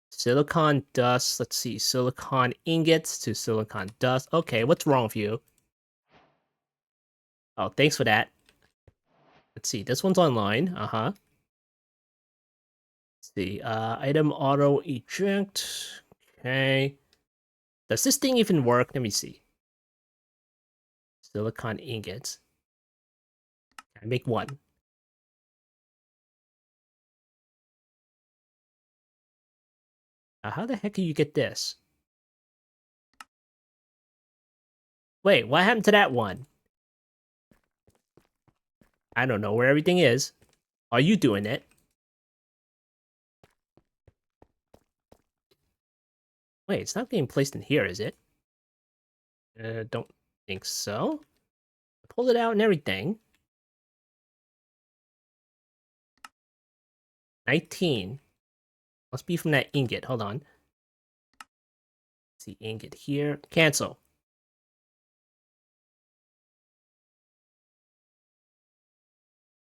Silicon dust. Let's see. Silicon ingots to silicon dust. Okay, what's wrong with you? Oh, thanks for that. Let's see. This one's online. Uh-huh. Let's see. Item auto eject. Okay. Does this thing even work? Let me see. Silicon ingots. I make one. How the heck do you get this? Wait, what happened to that one? I don't know where everything is. Are you doing it? Wait, it's not being placed in here, is it? Don't think so. I pulled it out and everything. 19. Must be from that ingot. Hold on. Let's see, ingot here. Cancel.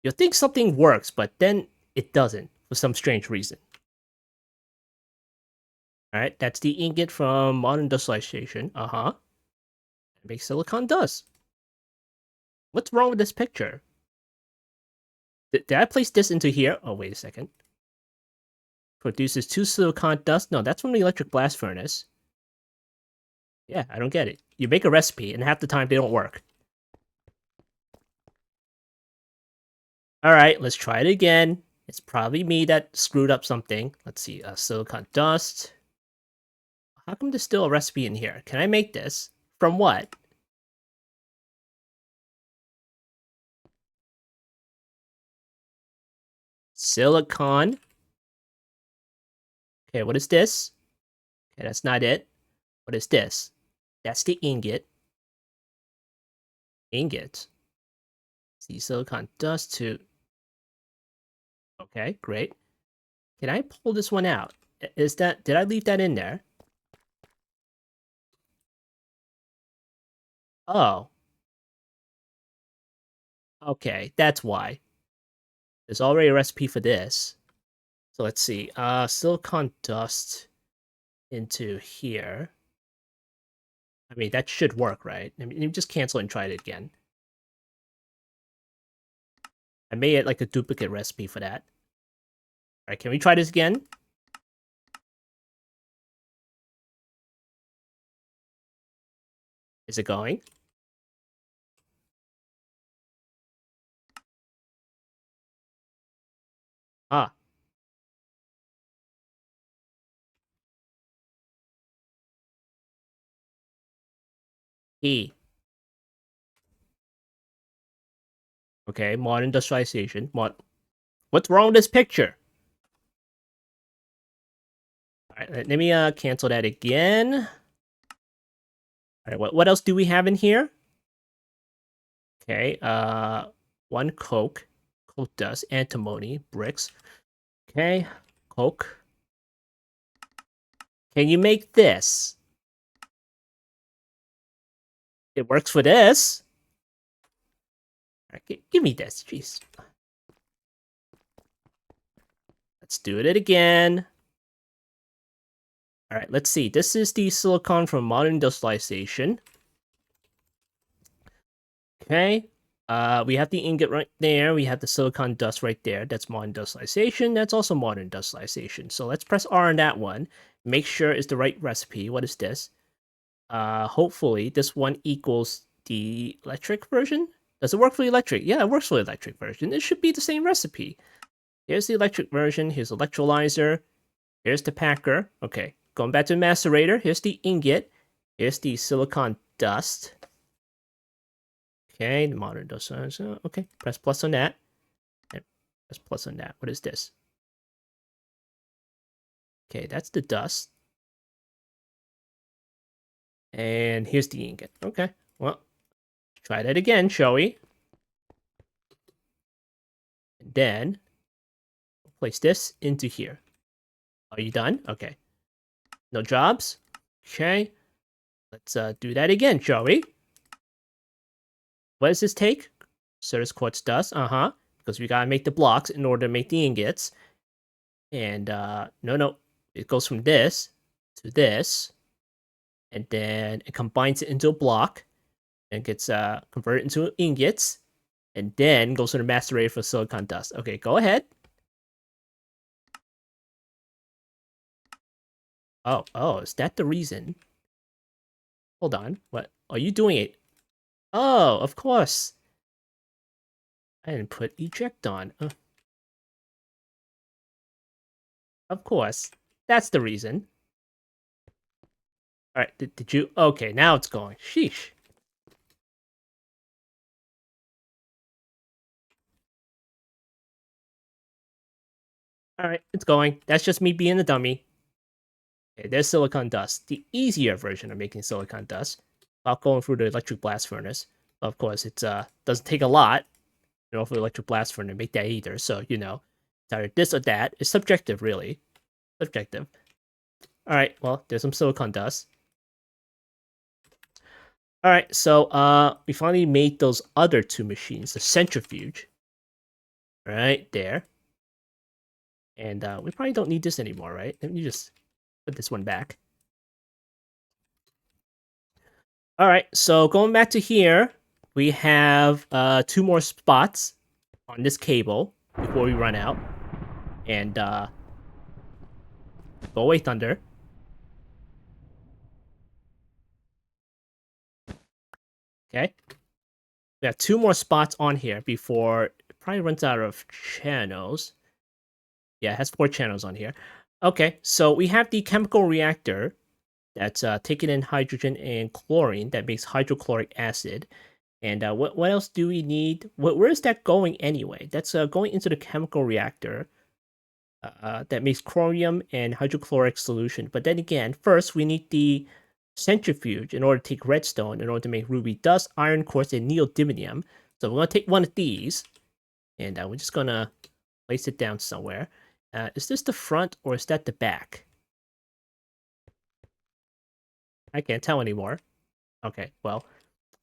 You'll think something works, but then it doesn't for some strange reason. Alright, that's the ingot from Modern Industrialization. Uh-huh. Make silicon dust. What's wrong with this picture? Did I place this into here? Oh, wait a second. Produces 2 silicon dust? No, that's from the electric blast furnace. Yeah, I don't get it. You make a recipe, and half the time they don't work. Alright, let's try it again. It's probably me that screwed up something. Let's see, silicon dust. How come there's still a recipe in here? Can I make this? From what? Silicon. Okay, what is this? Okay, that's not it. What is this? That's the ingot. Ingot. See, silicon dust to... Okay, great. Can I pull this one out? Is that... Did I leave that in there? Oh. Okay, that's why. There's already a recipe for this. So let's see. Silicon dust into here. I mean, that should work, right? I mean, you just cancel and try it again. I made it like a duplicate recipe for that. All right, can we try this again? Is it going? Ah. E. Okay, modern industrialization. What's wrong with this picture? All right, let me cancel that again. All right, what else do we have in here? Okay, one coke dust, antimony, bricks. Okay, coke. Can you make this? It works for this. All right, give me this, jeez. Let's do it again. All right, let's see. This is the silicon from modern industrialization. Okay. We have the ingot right there. We have the silicon dust right there. That's modern industrialization. That's also modern industrialization. So let's press R on that one. Make sure it's the right recipe. What is this? Hopefully this one equals the electric version. Does it work for the electric? Yeah, it works for the electric version. It should be the same recipe. Here's the electric version. Here's electrolyzer. Here's the packer. Okay, going back to the macerator. Here's the ingot. Here's the silicon dust. Okay, the modern dust. Okay, press plus on that. And press plus on that. What is this? Okay, that's the dust. And here's the ingot. Okay, well, try that again, shall we? And then place this into here. Are you done? Okay. No jobs? Okay. Let's do that again, shall we? What does this take? Service quartz dust. Uh-huh. Because we gotta make the blocks in order to make the ingots. And no. It goes from this to this. And then it combines it into a block and gets converted into ingots. And then goes to the macerator for silicon dust. Okay, go ahead. Oh, is that the reason? Hold on. What? Are you doing it? Oh, of course. I didn't put eject on. Of course. That's the reason. Alright, did you? Okay, now it's going. Sheesh. Alright, it's going. That's just me being a dummy. Okay, there's silicon dust. The easier version of making silicon dust. Without going through the electric blast furnace. Of course, it doesn't take a lot, for the electric blast furnace to make that either. So, it's either this or that. It's subjective, really. Subjective. Alright, well, there's some silicon dust. Alright, so we finally made those other two machines, the centrifuge. Right there. And we probably don't need this anymore, right? Let me just put this one back. Alright, so going back to here, we have 2 more spots on this cable before we run out. And go away, Thunder. Okay. We have 2 more spots on here before it probably runs out of channels. Yeah, it has 4 channels on here. Okay, so we have the chemical reactor that's taking in hydrogen and chlorine that makes hydrochloric acid. And what else do we need? Where is that going anyway? That's going into the chemical reactor that makes chromium and hydrochloric solution. But then again, first we need the centrifuge in order to take redstone in order to make ruby dust, iron quartz, and neodymium. So we're going to take one of these, and we're just going to place it down somewhere. Is this the front or is that the back? I can't tell anymore. Okay, well,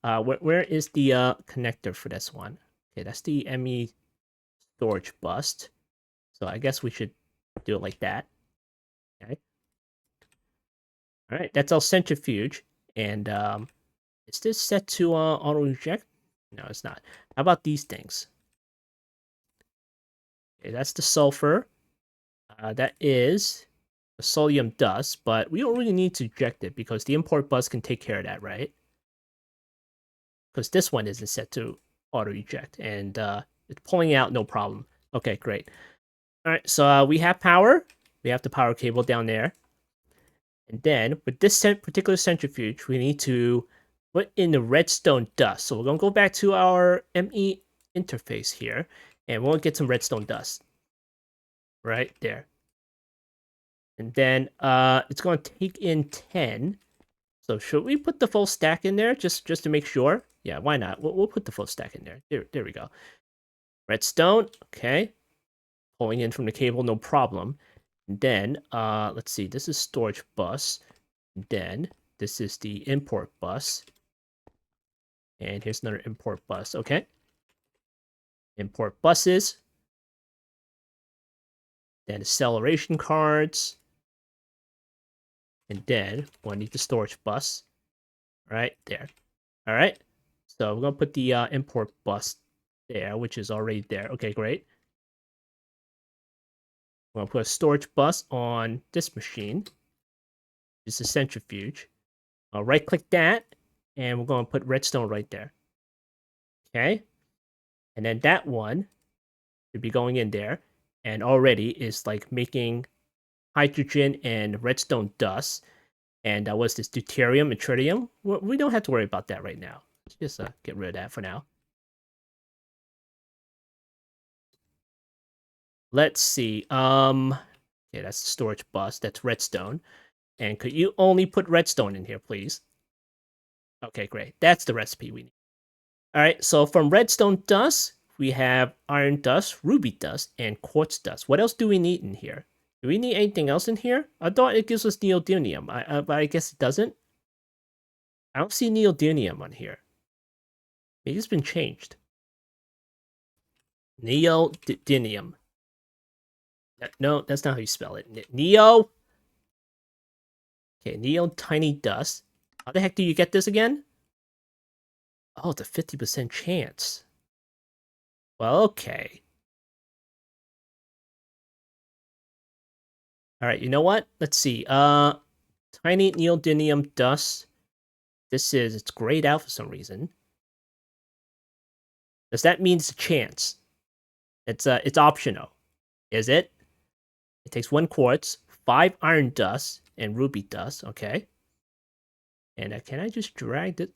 where is the connector for this one? Okay, that's the ME storage bus. So I guess we should do it like that. Okay. All right, that's our centrifuge. And is this set to auto reject? No, it's not. How about these things? Okay, that's the sulfur. That is the sodium dust, but we don't really need to eject it because the import bus can take care of that, right? Because this one isn't set to auto eject, and it's pulling out no problem. Okay, great. All right, so we have power. We have the power cable down there. And then with this particular centrifuge, we need to put in the redstone dust. So we're going to go back to our ME interface here, and we'll get some redstone dust. Right there. And then it's going to take in 10. So should we put the full stack in there just to make sure? Yeah, why not? We'll put the full stack in there. There we go. Redstone, okay. Pulling in from the cable, no problem. And then, let's see, this is storage bus. Then this is the import bus. And here's another import bus, okay. Import buses. Then acceleration cards. And then we'll need the storage bus. Right there. All right. So we're going to put the import bus there, which is already there. Okay, great. We're going to put a storage bus on this machine. This is centrifuge. I'll right click that, and we're going to put redstone right there. Okay. And then that one should be going in there, and already is like making hydrogen and redstone dust. And what's this? Deuterium and tritium? We don't have to worry about that right now. Let's just get rid of that for now. Let's see. Okay, that's the storage bus. That's redstone. And could you only put redstone in here, please? Okay, great. That's the recipe we need. All right, so from redstone dust, we have iron dust, ruby dust, and quartz dust. What else do we need in here? Do we need anything else in here? I thought it gives us neodymium, but I guess it doesn't. I don't see neodymium on here. Maybe it's been changed. Neodymium. No, that's not how you spell it. Neo. Okay, neo tiny dust. How the heck do you get this again? Oh, it's a 50% chance. Well, okay. All right, you know what? Let's see. Tiny neodymium dust. It's grayed out for some reason. Does that mean it's a chance? It's optional. Is it? It takes 1 quartz, 5 iron dust, and ruby dust. Okay. And can I just drag it?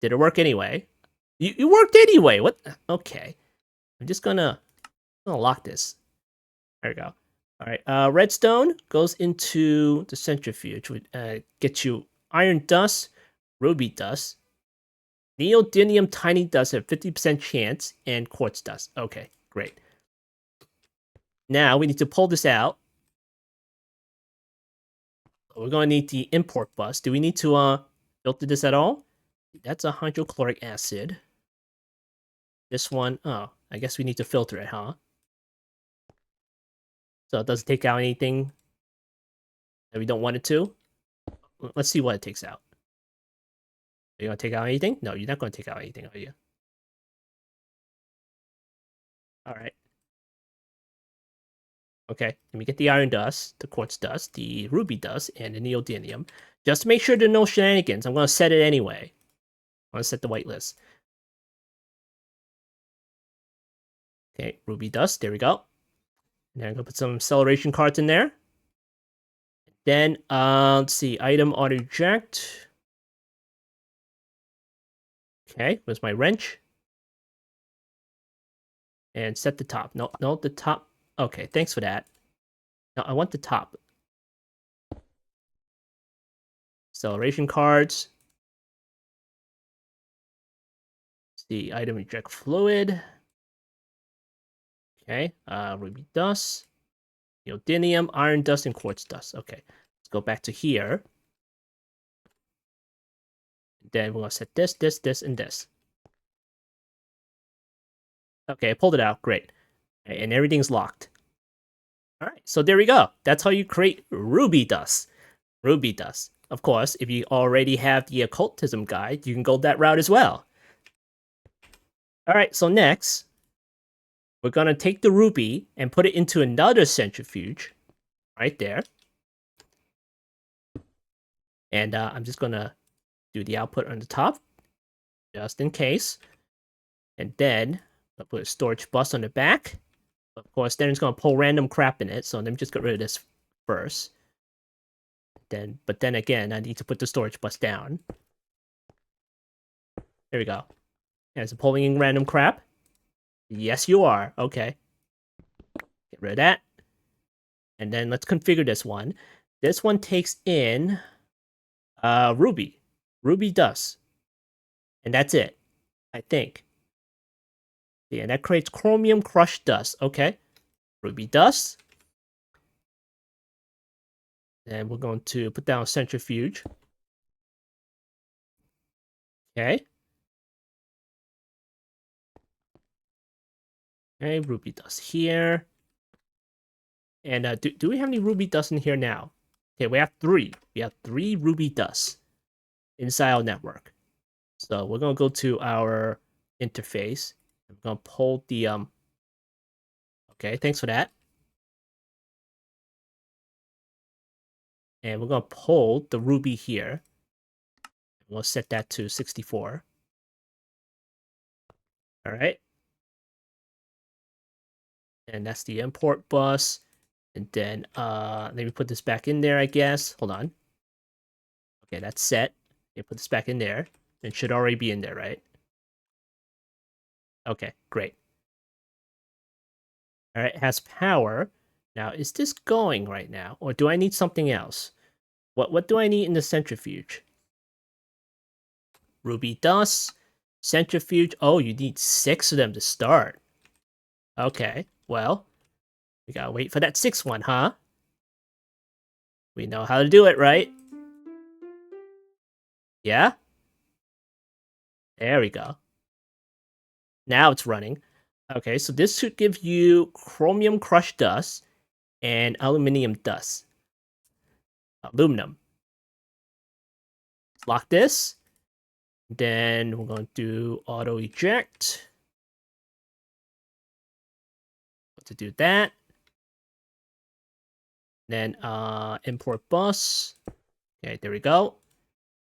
Did it work anyway? You worked anyway. What? Okay. I'm just gonna lock this. There we go. All right. Redstone goes into the centrifuge, which gets you iron dust, ruby dust, neodymium tiny dust at 50% chance, and quartz dust. Okay, great. Now we need to pull this out. We're going to need the import bus. Do we need to filter this at all? That's a hydrochloric acid. This one, oh, I guess we need to filter it, huh? So it doesn't take out anything that we don't want it to. Let's see what it takes out. Are you going to take out anything? No, you're not going to take out anything, are you? All right. Okay, let me get the iron dust, the quartz dust, the ruby dust, and the neodymium. Just to make sure there are no shenanigans, I'm going to set it anyway. I'm going to set the whitelist. Okay, ruby dust, there we go. Now I'm going to put some acceleration cards in there. Then, let's see, item auto eject. Okay, where's my wrench? And set the top. No, the top. Okay, thanks for that. No, I want the top. Acceleration cards. The item eject fluid. Okay, ruby dust, neodymium, iron dust, and quartz dust. Okay, let's go back to here. Then we're gonna set this, and this. Okay, I pulled it out. Great. And everything's locked. All right, so there we go. That's how you create ruby dust. Ruby dust. Of course, if you already have the occultism guide, you can go that route as well. All right, so next, we're going to take the ruby and put it into another centrifuge right there. And I'm just going to do the output on the top, just in case. And then I'll put a storage bus on the back. Of course, then it's going to pull random crap in it, so let me just get rid of this first. But then again, I need to put the storage bus down. There we go. And it's pulling in random crap. Yes, you are. Okay. Get rid of that. And then let's configure this one. This one takes in ruby dust, and that's it, I think. Yeah, and that creates chromium crushed dust. Okay, ruby dust. And we're going to put down a centrifuge. Okay. Okay, ruby dust here. And do we have any ruby dust in here now? Okay, we have 3. We have 3 ruby dust inside our network. So we're gonna go to our interface. I'm gonna pull the Okay, thanks for that. And we're gonna pull the ruby here. We'll set that to 64. All right. And that's the import bus. And then let me put this back in there, I guess. Hold on. Okay, that's set. Okay, put this back in there. It should already be in there, right? Okay, great. All right, it has power. Now, is this going right now, or do I need something else? What do I need in the centrifuge? Ruby dust, centrifuge. Oh, you need 6 of them to start. Okay, well, we gotta wait for that 6th one, huh? We know how to do it, right? Yeah? There we go. Now it's running. Okay, so this should give you chromium crushed dust and aluminium dust. Aluminum. Let's lock this. Then we're going to do auto eject. To do that. Then import bus. Okay, there we go.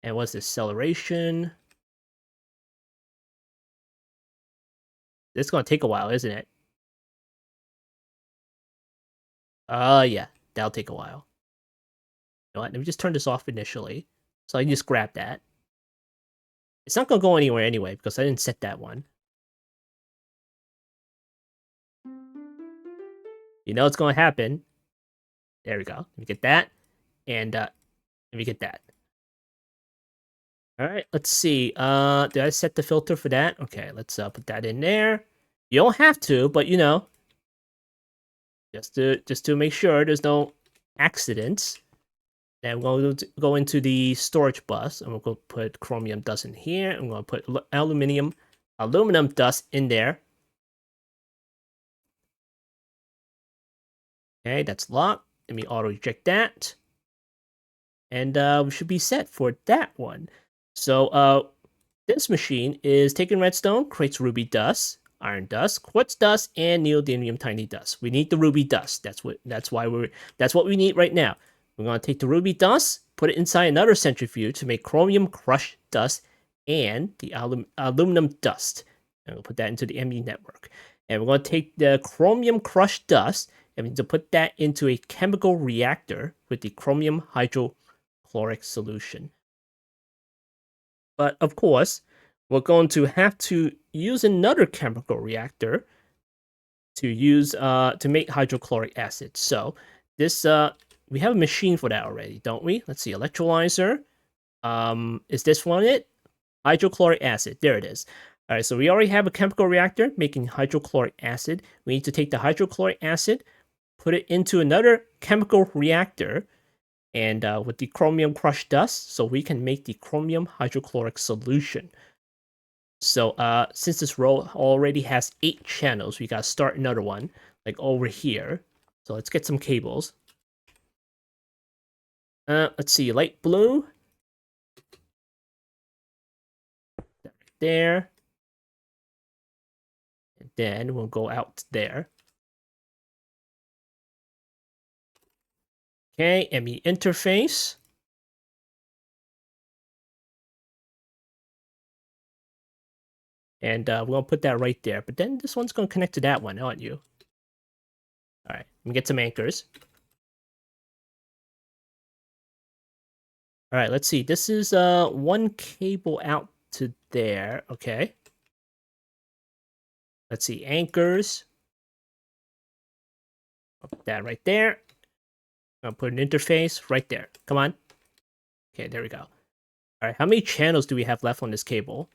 And what's this? Acceleration? This is gonna take a while, isn't it? Yeah, that'll take a while. You know what? Let me just turn this off initially. So I can just grab that. It's not gonna go anywhere anyway, because I didn't set that one. You know it's gonna happen. There we go. Let me get that. And let me get that. Alright, let's see. Did I set the filter for that? Okay, let's put that in there. You don't have to, but you know. Just to make sure there's no accidents. Then we're going to go into the storage bus, and we're going to put chromium dust in here. I'm going to put aluminum dust in there. Okay, that's locked. Let me auto eject that, and we should be set for that one. So this machine is taking redstone, creates ruby dust, iron dust, quartz dust, and neodymium tiny dust. We need the ruby dust. That's what we need right now. We're gonna take the ruby dust, put it inside another centrifuge to make chromium crushed dust and the aluminum dust. And we'll put that into the ME network. And we're gonna take the chromium crushed dust and we need to put that into a chemical reactor with the chromium hydrochloric solution. But of course, we're going to have to use another chemical reactor to make hydrochloric acid. So this we have a machine for that already, don't we? Let's see, electrolyzer. Is this one it? Hydrochloric acid. There it is. All right, so we already have a chemical reactor making hydrochloric acid. We need to take the hydrochloric acid, put it into another chemical reactor, and with the chromium crushed dust, so we can make the chromium hydrochloric solution. So since this row already has 8 channels, we gotta start another one, like over here. So let's get some cables. Let's see, light blue. There. And then we'll go out there. Okay, ME interface. And we're gonna put that right there. But then this one's gonna connect to that one, aren't you? All right, let me get some anchors. All right, let's see. This is one cable out to there. Okay. Let's see, anchors. I'll put that right there. I'll put an interface right there. Come on. Okay, there we go. All right, how many channels do we have left on this cable?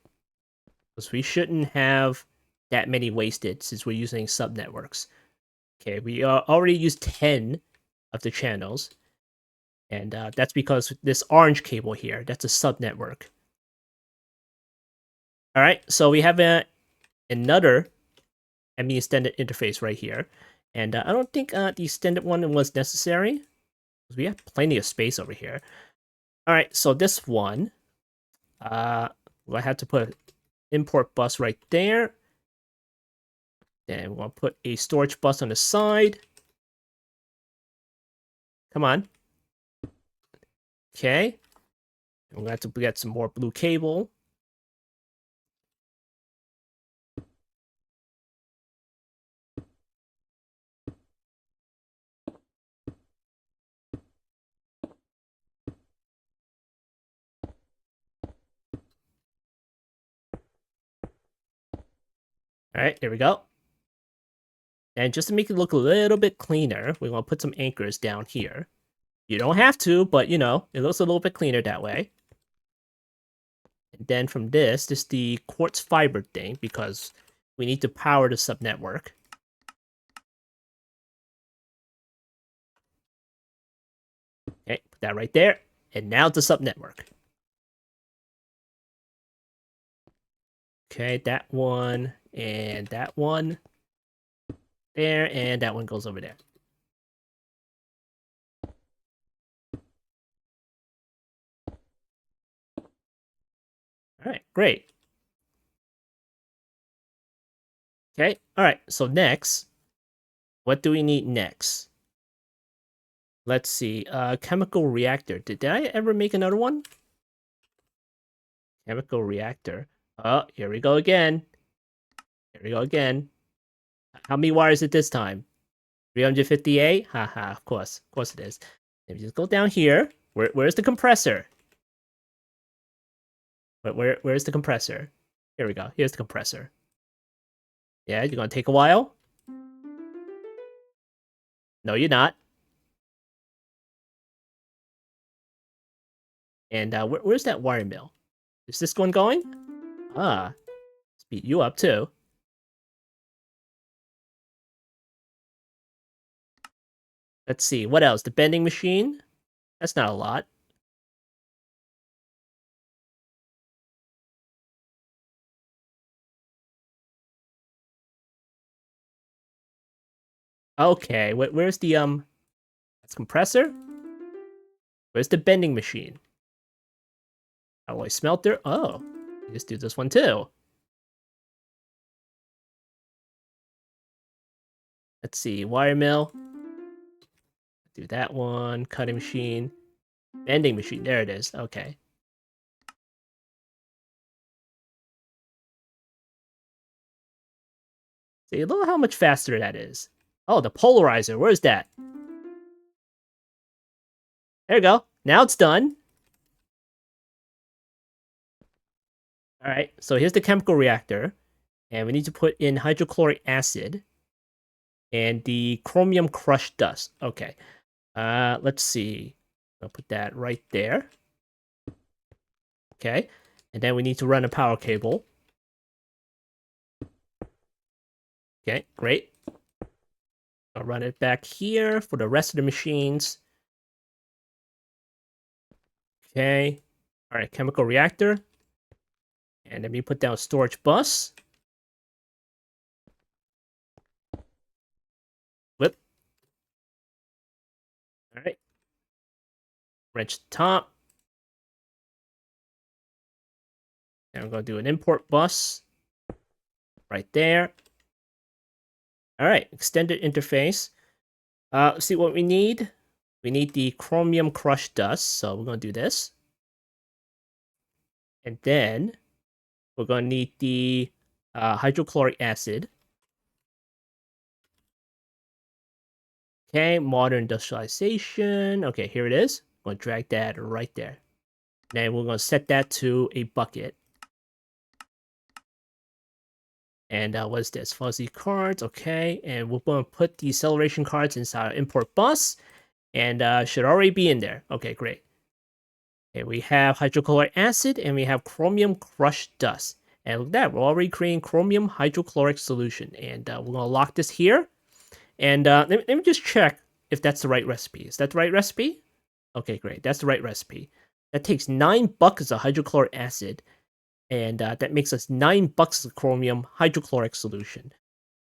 Because we shouldn't have that many wasted since we're using subnetworks. Okay, we already used 10 of the channels. And that's because this orange cable here, that's a subnetwork. All right, so we have another ME extended interface right here. And I don't think the extended one was necessary. We have plenty of space over here. All right, so this one, we'll have to put import bus right there. Then we'll put a storage bus on the side. Come on. Okay. We're going to have to get some more blue cable. All right, there we go. And just to make it look a little bit cleaner, we're going to put some anchors down here. You don't have to, but you know, it looks a little bit cleaner that way. And then from this is the quartz fiber thing because we need to power the subnetwork. Okay, put that right there. And now the subnetwork. Okay, that one and that one there, and that one goes over there. All right, great. Okay, all right, so next, what do we need next? Let's see, chemical reactor. Did I ever make another one? Chemical reactor. Oh, here we go again. Here we go again. How many wires is it this time? 358? Haha, of course. Of course it is. Let me just go down here. Where's the compressor? Where's the compressor? Here we go. Here's the compressor. Yeah, you're gonna take a while? No, you're not. And where's that wire mill? Is this one going? Ah, speed you up too. Let's see, what else? The bending machine? That's not a lot. Okay, where's the that's compressor? Where's the bending machine? Alloy smelter? Oh, just do this one too. Let's see, wire mill. Do that one. Cutting machine. Bending machine. There it is. Okay. See, look how much faster that is. Oh, the polarizer. Where's that? There you go. Now it's done. All right. So here's the chemical reactor. And we need to put in hydrochloric acid and the chromium crushed dust. Okay. Let's see. I'll put that right there. Okay. And then we need to run a power cable. Okay, great. I'll run it back here for the rest of the machines. Okay. All right, chemical reactor. And then we put down storage bus. Whip. All right. Wrench the top. And I'm going to do an import bus right there. All right, extended interface. See what we need. We need the chromium crushed dust. So we're going to do this. And then we're going to need the hydrochloric acid. Okay, modern industrialization. Okay, here it is. I'm going to drag that right there. Then we're going to set that to a bucket. And what's this? Fuzzy cards. Okay, and we're going to put the acceleration cards inside our import bus. and should already be in there. Okay, great. Okay, we have hydrochloric acid and we have chromium crushed dust. And look at that, we're already creating chromium hydrochloric solution. And we're gonna lock this here. And let me just check if that's the right recipe. Is that the right recipe? Okay, great. That's the right recipe. That takes 9 buckets of hydrochloric acid, and that makes us 9 buckets of chromium hydrochloric solution.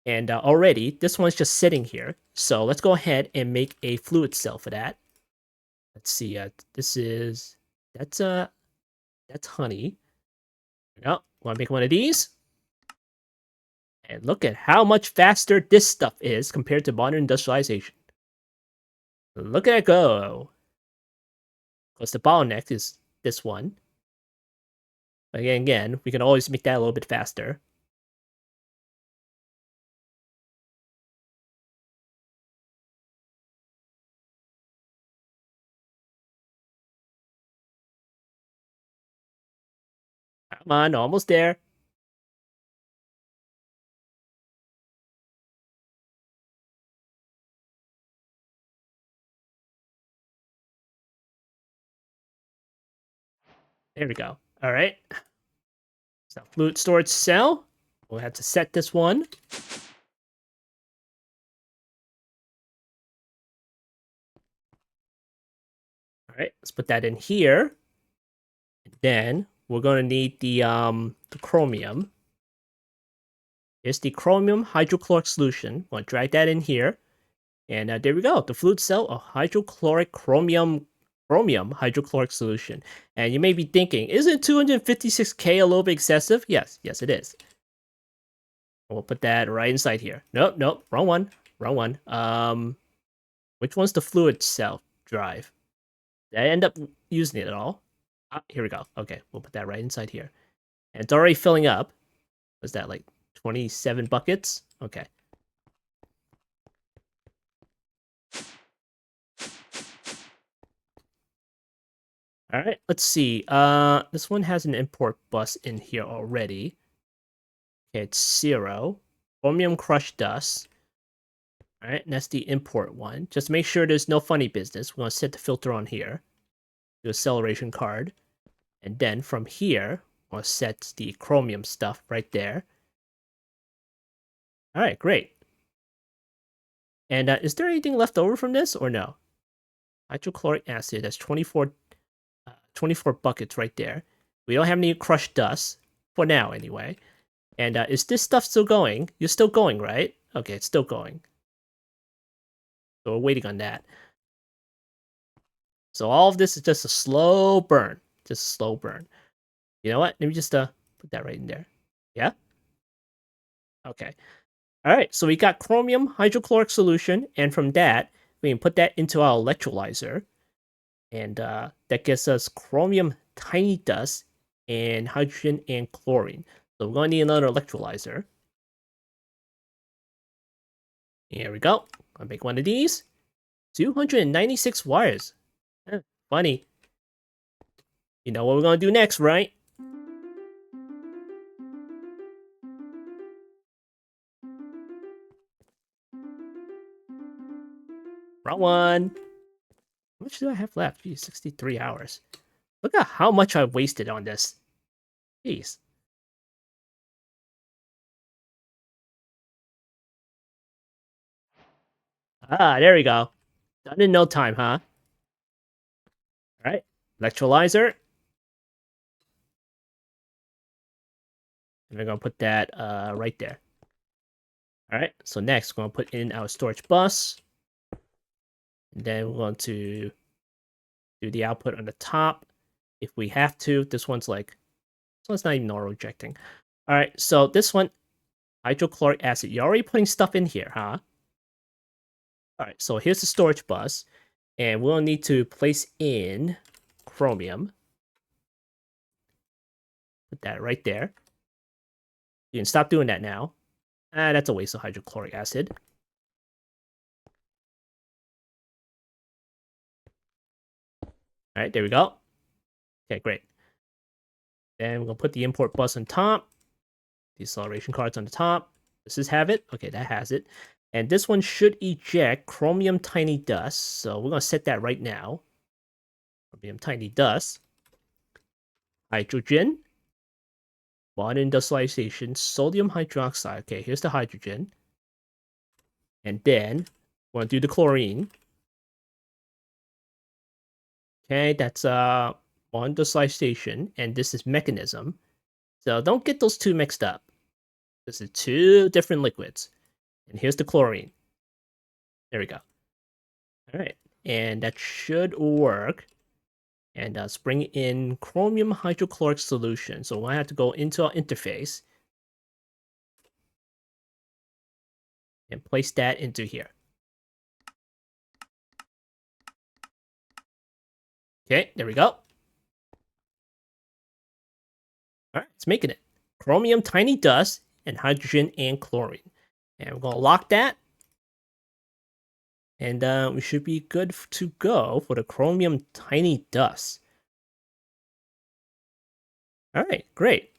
And already, this one's just sitting here. So let's go ahead and make a fluid cell for that. Let's see. This is that's honey. Well, want to make one of these? And look at how much faster this stuff is compared to modern industrialization. Look at it go. Because the bottleneck is this one. But again, we can always make that a little bit faster. Come on, almost there. There we go. All right. So fluid storage cell. We'll have to set this one. All right, let's put that in here. And then we're going to need the chromium. Here's the chromium hydrochloric solution. We'll drag that in here. And there we go. The fluid cell of hydrochloric chromium hydrochloric solution. And you may be thinking, isn't 256k a little bit excessive? Yes, it is. We'll put that right inside here. Nope, wrong one. Which one's the fluid cell drive? Did I end up using it at all? Here we go. Okay, we'll put that right inside here. And it's already filling up. Was that like 27 buckets? Okay. All right, let's see. This one has an import bus in here already. Okay, it's 0. Chromium crushed dust. All right, and that's the import one. Just make sure there's no funny business. We're gonna set the filter on here. The acceleration card. And then from here, we'll set the chromium stuff right there. All right, great. And is there anything left over from this or no? Hydrochloric acid, that's 24 buckets right there. We don't have any crushed dust, for now anyway. And is this stuff still going? You're still going, right? Okay, it's still going. So we're waiting on that. So all of this is just a slow burn. Just a slow burn. You know what? Let me just put that right in there. Yeah? Okay. All right, so we got chromium hydrochloric solution, and from that, we can put that into our electrolyzer. And that gets us chromium tiny dust and hydrogen and chlorine. So we're going to need another electrolyzer. Here we go. I'll make one of these. 296 wires. Funny. You know what we're going to do next, right? Wrong one. How much do I have left? Geez, 63 hours. Look at how much I wasted on this. Jeez. Ah, there we go. Done in no time, huh? Alright. Electrolyzer. And we're going to put that right there. Alright, so next we're going to put in our storage bus. And then we're going to do the output on the top if we have to. This one's not even auto rejecting. Alright, so this one, hydrochloric acid. You're already putting stuff in here, huh? Alright, so here's the storage bus. And we'll need to place in chromium. Put that right there. You can stop doing that now. That's a waste of hydrochloric acid. All right, there we go. Okay, great. Then we're going to put the import bus on top. The acceleration cards on the top. Does this have it? Okay, that has it. And this one should eject chromium tiny dust. So we're going to set that right now. Chromium tiny dust. Hydrogen. Bond industrialization. Sodium hydroxide. Okay, here's the hydrogen. And then we're going to do the chlorine. Okay, that's bond industrialization. And this is mechanism. So don't get those two mixed up. This is two different liquids. And here's the chlorine. There we go. All right. And that should work. And let's bring in chromium hydrochloric solution. So I have to go into our interface and place that into here. Okay, there we go. All right, it's making it. Chromium tiny dust and hydrogen and chlorine. And we're going to lock that. And we should be good to go for the chromium tiny dust. All right, great.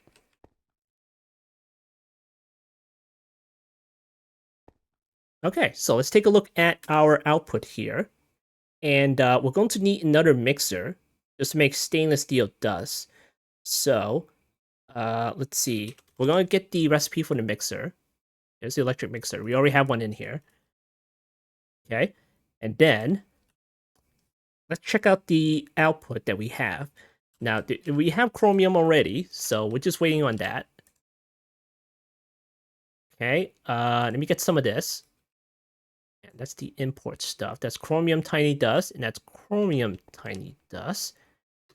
Okay, so let's take a look at our output here. And we're going to need another mixer just to make stainless steel dust. So let's see. We're going to get the recipe for the mixer. There's the electric mixer. We already have one in here. Okay. And then let's check out the output that we have. Now, we have chromium already, so we're just waiting on that. Okay. Let me get some of this. And that's the import stuff. That's chromium tiny dust, and that's chromium tiny dust.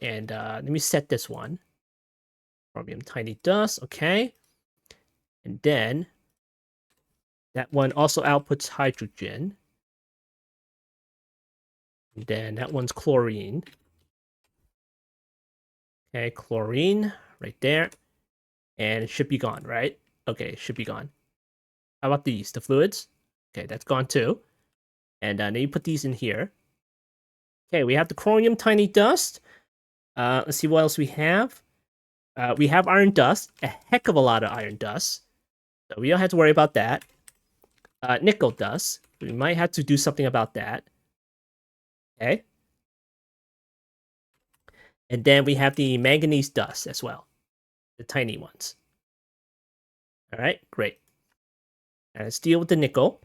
And let me set this one. Chromium tiny dust. Okay. And then that one also outputs hydrogen. And then that one's chlorine. Okay, chlorine right there. And it should be gone, right? Okay, it should be gone. How about these? The fluids? Okay, that's gone too. And then you put these in here. Okay, we have the chromium tiny dust. Let's see what else we have. We have iron dust. A heck of a lot of iron dust. So we don't have to worry about that. Nickel dust. We might have to do something about that. Okay. And then we have the manganese dust as well. The tiny ones. All right, great. And let's deal with the nickel.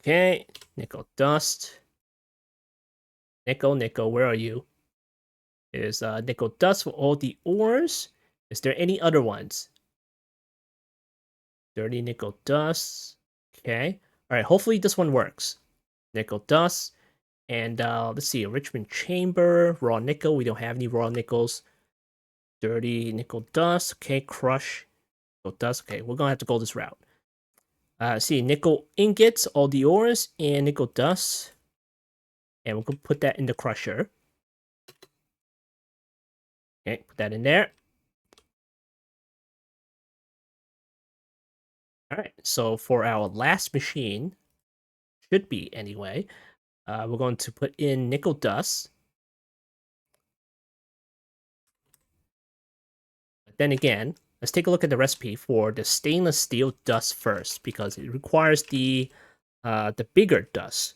Okay, nickel dust. Nickel, where are you? Is nickel dust for all the ores? Is there any other ones? Dirty nickel dust. Okay. All right, hopefully this one works. Nickel dust. And let's see, enrichment chamber, raw nickel. We don't have any raw nickels. Dirty nickel dust. Okay, crush. Nickel dust. Okay, we're gonna have to go this route. See, nickel ingots, all the ores, and nickel dust. And we're gonna put that in the crusher. Okay, put that in there. All right, so for our last machine, should be anyway, we're going to put in nickel dust. But then again, let's take a look at the recipe for the stainless steel dust first, because it requires the bigger dust.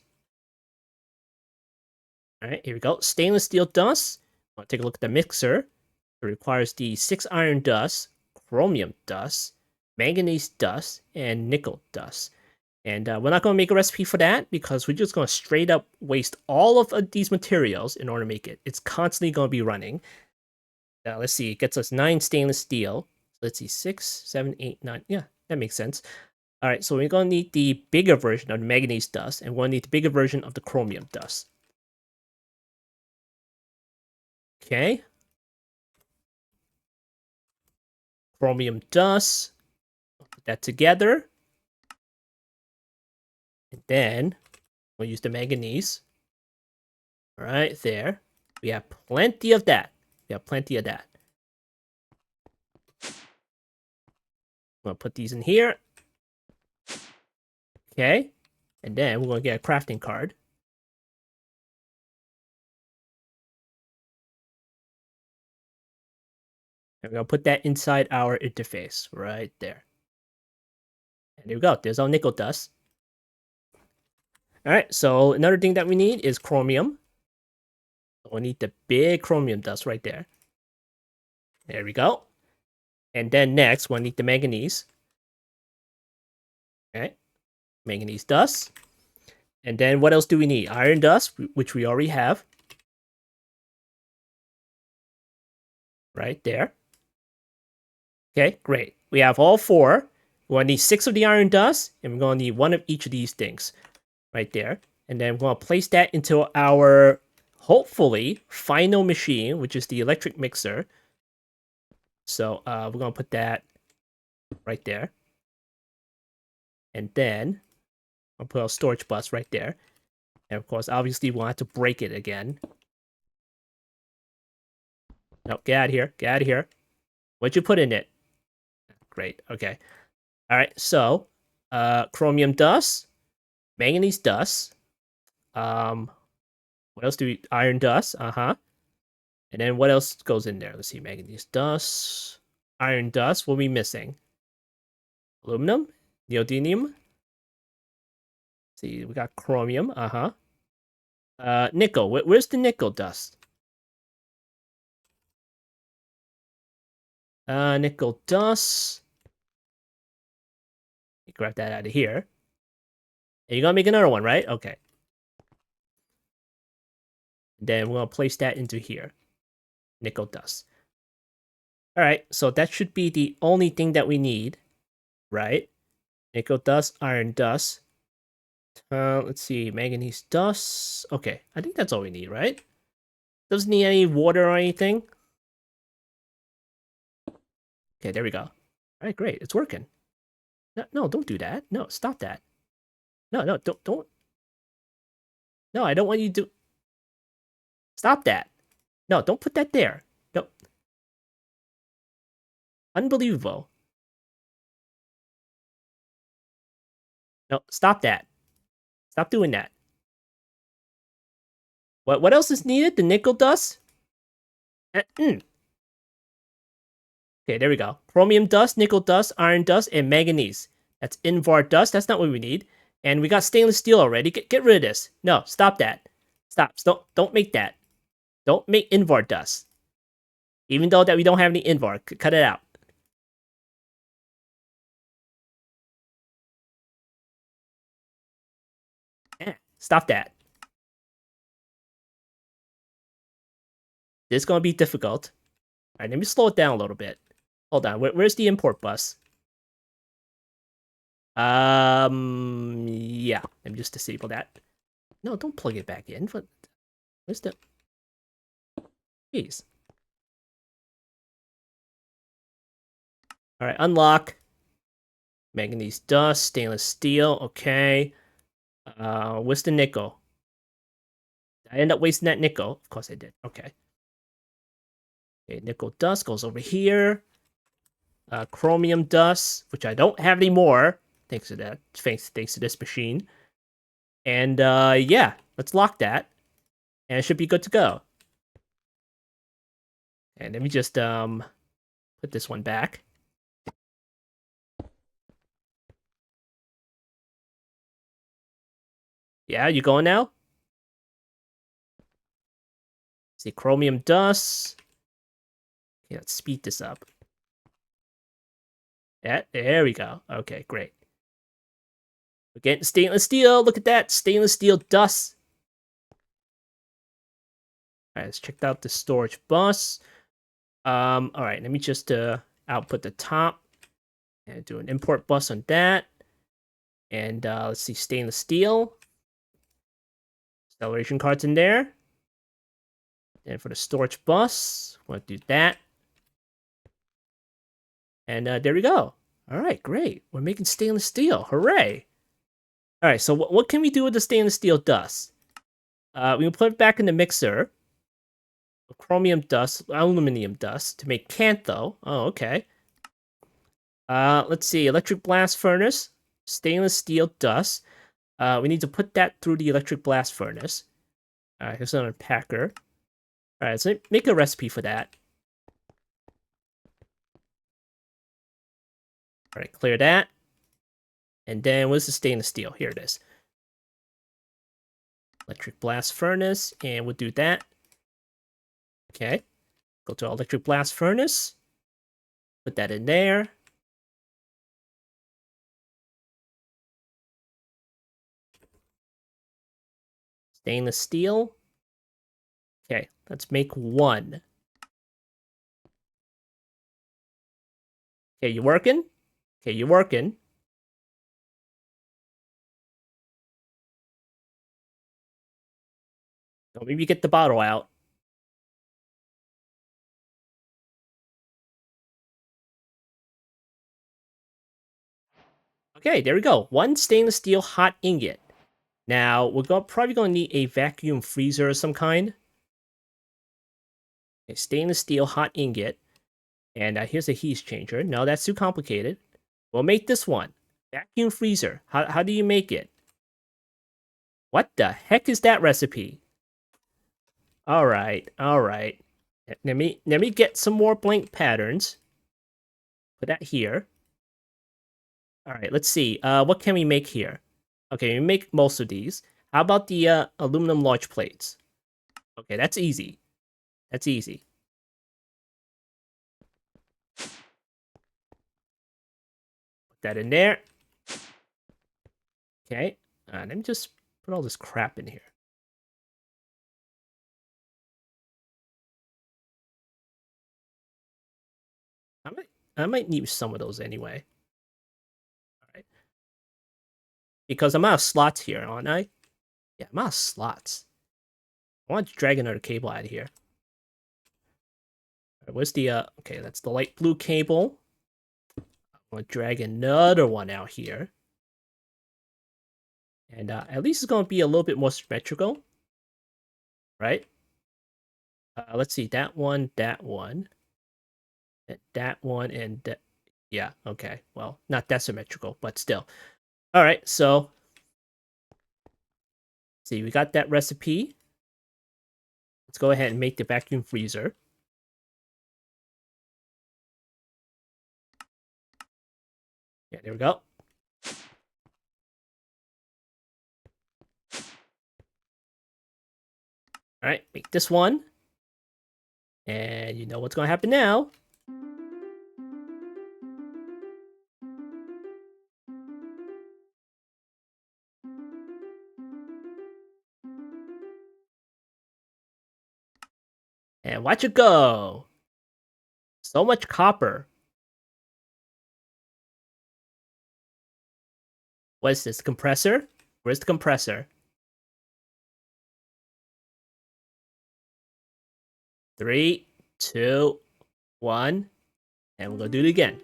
All right, here we go. Stainless steel dust. I'll take a look at the mixer. It requires the 6 iron dust, chromium dust, manganese dust, and nickel dust. And we're not going to make a recipe for that because we're just going to straight up waste all of these materials in order to make it. It's constantly going to be running. Now, let's see. It gets us 9 stainless steel. Let's see. 6, 7, 8, 9. Yeah, that makes sense. All right, so we're going to need the bigger version of the manganese dust, and we're going to need the bigger version of the chromium dust. Okay. Chromium dust. Put that together. And then we'll use the manganese. All right, there. We have plenty of that. We have plenty of that. I'm going to put these in here. Okay. And then we're going to get a crafting card. And we're going to put that inside our interface right there. And there we go. There's our nickel dust. All right, so another thing that we need is chromium. We need the big chromium dust right there. There we go. And then next, we'll need the manganese. Okay, manganese dust. And then what else do we need? Iron dust, which we already have. Right there. Okay, great. We have all four. We're going to need 6 of the iron dust, and we're going to need 1 of each of these things. Right there. And then we're going to place that into our, hopefully, final machine, which is the electric mixer. So we're going to put that right there. And then I'll put our storage bus right there. And of course, obviously, we'll have to break it again. No, get out of here. Get out of here. What'd you put in it? Great. Okay. All right. So, chromium dust, manganese dust. What else do we? Iron dust. And then what else goes in there? Let's see. Manganese dust, iron dust. What are we missing? Aluminum, neodymium. See, we got chromium. Nickel. Where's the nickel dust? Nickel dust. Grab that out of here. And you're gonna make another one, right? Okay. Then we're gonna place that into here. Nickel dust. Alright, so that should be the only thing that we need, right? Nickel dust, iron dust. Let's see, manganese dust. Okay, I think that's all we need, right? Doesn't need any water or anything. Okay, there we go. Alright, great, it's working. No, don't do that. No, stop that. No, don't. No, I don't want you to. Stop that. No, don't put that there. No. Unbelievable. No, stop that. Stop doing that. What else is needed? The nickel dust? Okay, there we go. Chromium dust, nickel dust, iron dust, and manganese. That's Invar dust. That's not what we need. And we got stainless steel already. Get rid of this. No, stop that. Stop. Don't make that. Don't make Invar dust. Even though that we don't have any Invar, cut it out. Stop that. This is gonna be difficult. All right, let me slow it down a little bit. Hold on. Where's the import bus? Yeah. Let me just disable that. No, don't plug it back in. Where's the? Jeez. All right, unlock. Manganese dust, stainless steel. Okay. Where's the nickel? Did I end up wasting that nickel? Of course I did. Okay. Okay, nickel dust goes over here. Chromium dust, which I don't have anymore, thanks to that. Thanks to this machine. And yeah, let's lock that, and it should be good to go. And let me just put this one back. Yeah, you going now? See, chromium dust. Okay, let's speed this up. Yeah, there we go. Okay, great. We're getting stainless steel. Look at that. Stainless steel dust. All right, let's check out the storage bus. All right, let me just output the top and do an import bus on that. And let's see, stainless steel. Acceleration cards in there. And for the storage bus, we'll do that. And there we go. All right, great. We're making stainless steel. Hooray. All right, so what can we do with the stainless steel dust? We can put it back in the mixer. Chromium dust, aluminum dust to make cantho. Oh, okay. Let's see, electric blast furnace, stainless steel dust. We need to put that through the electric blast furnace. All right, here's another packer. All right, so make a recipe for that. All right, clear that. And then what's the stainless steel? Here it is. Electric blast furnace, and we'll do that. Okay. Go to our electric blast furnace. Put that in there. Stainless steel. Okay, let's make one. Okay, you working? Okay, you working. So maybe get the bottle out. Okay, there we go. One stainless steel hot ingot. Now, probably going to need a vacuum freezer of some kind. A stainless steel hot ingot. And here's a heat exchanger. No, that's too complicated. We'll make this one. Vacuum freezer. How do you make it? What the heck is that recipe? All right, all right. Let me get some more blank patterns. Put that here. All right, let's see. What can we make here? Okay, we make most of these. How about the aluminum large plates? Okay, that's easy. That's easy. Put that in there. Okay. Let me just put all this crap in here. I might need some of those anyway. All right. Because I'm out of slots here, aren't I? Yeah, I'm out of slots. I want to drag another cable out of here. All right, where's the okay, that's the light blue cable. I want to drag another one out here. And at least it's going to be a little bit more symmetrical. Right? Let's see, that one, that one, and that. Yeah, okay. Well, not that symmetrical, but still. All right, so see, we got that recipe. Let's go ahead and make the vacuum freezer. Yeah, there we go. All right, make this one. And you know what's going to happen now. And watch it go. So much copper. What is this, compressor? Where's the compressor? 3, 2, 1. And we're going to do it again.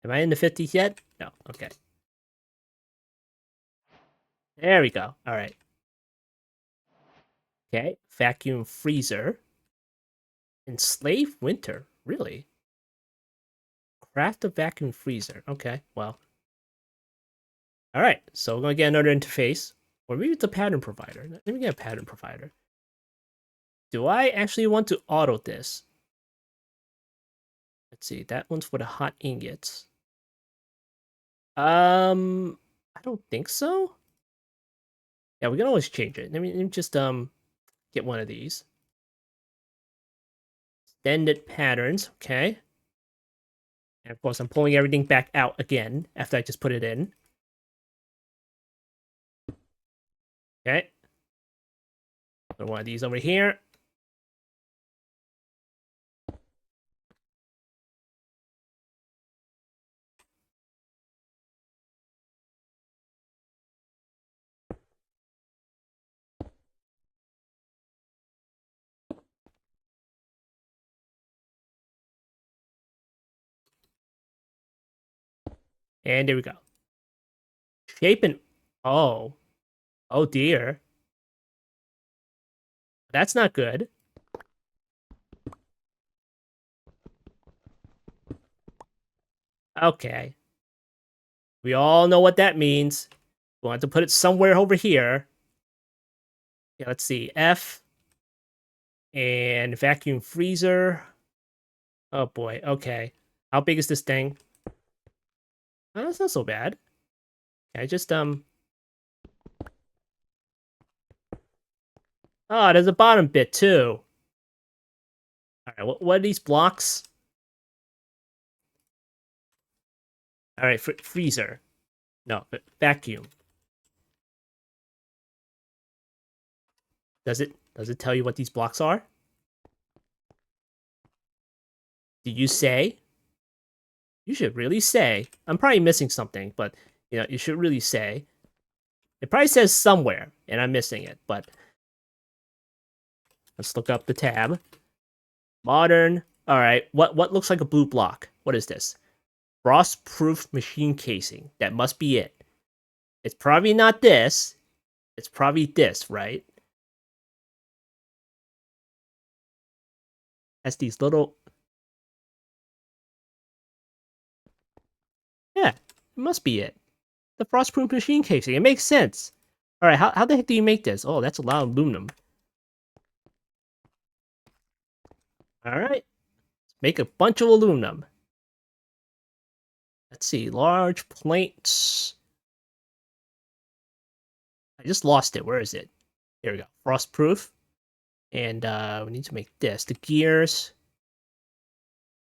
Am I in the 50s yet? No, okay. There we go. All right. Okay, vacuum freezer. Enslave winter? Really? Craft a vacuum freezer. Okay, well. All right, so we're going to get another interface. Or maybe it's a pattern provider. Let me get a pattern provider. Do I actually want to auto this? Let's see, that one's for the hot ingots. I don't think so. Yeah, we can always change it. Let me just get one of these. Extended patterns, okay. And of course, I'm pulling everything back out again after I just put it in. Okay. Put one of these over here. And there we go. Shape and... Oh. Oh dear. That's not good. Okay. We all know what that means. We'll have to put it somewhere over here. Yeah, let's see. F and vacuum freezer. Oh boy. Okay. How big is this thing? Oh, that's not so bad. I just Oh, there's a bottom bit too. All right. What are these blocks? All right. Freezer. No, vacuum. Does it tell you what these blocks are? Do you say? You should really say. I'm probably missing something, but you should really say. It probably says somewhere, and I'm missing it. But let's look up the tab. Modern. All right. What looks like a blue block? What is this? Frost-proof machine casing. That must be it. It's probably not this. It's probably this, right? Has these little. Yeah, it must be it. The frost-proof machine casing. It makes sense. All right. How the heck do you make this? Oh, that's a lot of aluminum. All right. Make a bunch of aluminum. Let's see. Large plates. I just lost it. Where is it? Here we go. Frostproof. And we need to make this. The gears.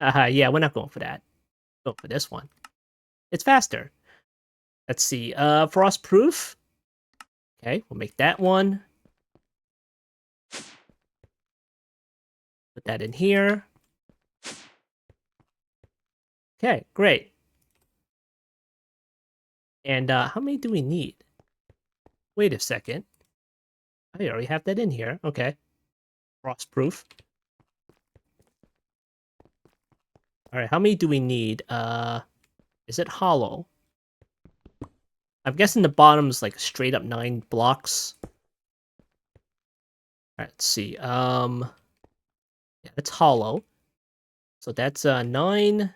Yeah, we're not going for that. Go for this one. It's faster. Let's see. Frostproof. Okay, we'll make that one. Put that in here. Okay, great. And how many do we need? Wait a second. I already have that in here. Okay. Frostproof. Alright, how many do we need? Is it hollow? I'm guessing the bottom's like straight up 9 blocks. Alright, let's see. Yeah, it's hollow. So that's 9. And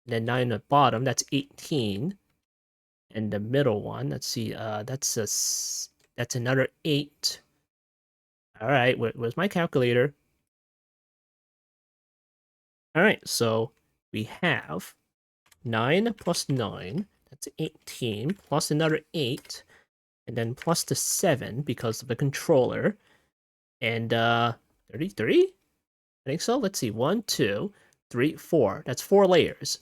then 9 at the bottom, that's 18. And the middle one, let's see, that's another 8. Alright, where's my calculator? Alright, so we have 9 plus 9, that's 18, plus another 8, and then plus the 7 because of the controller, and 33? I think so. Let's see, 1, 2, 3, 4. That's 4 layers.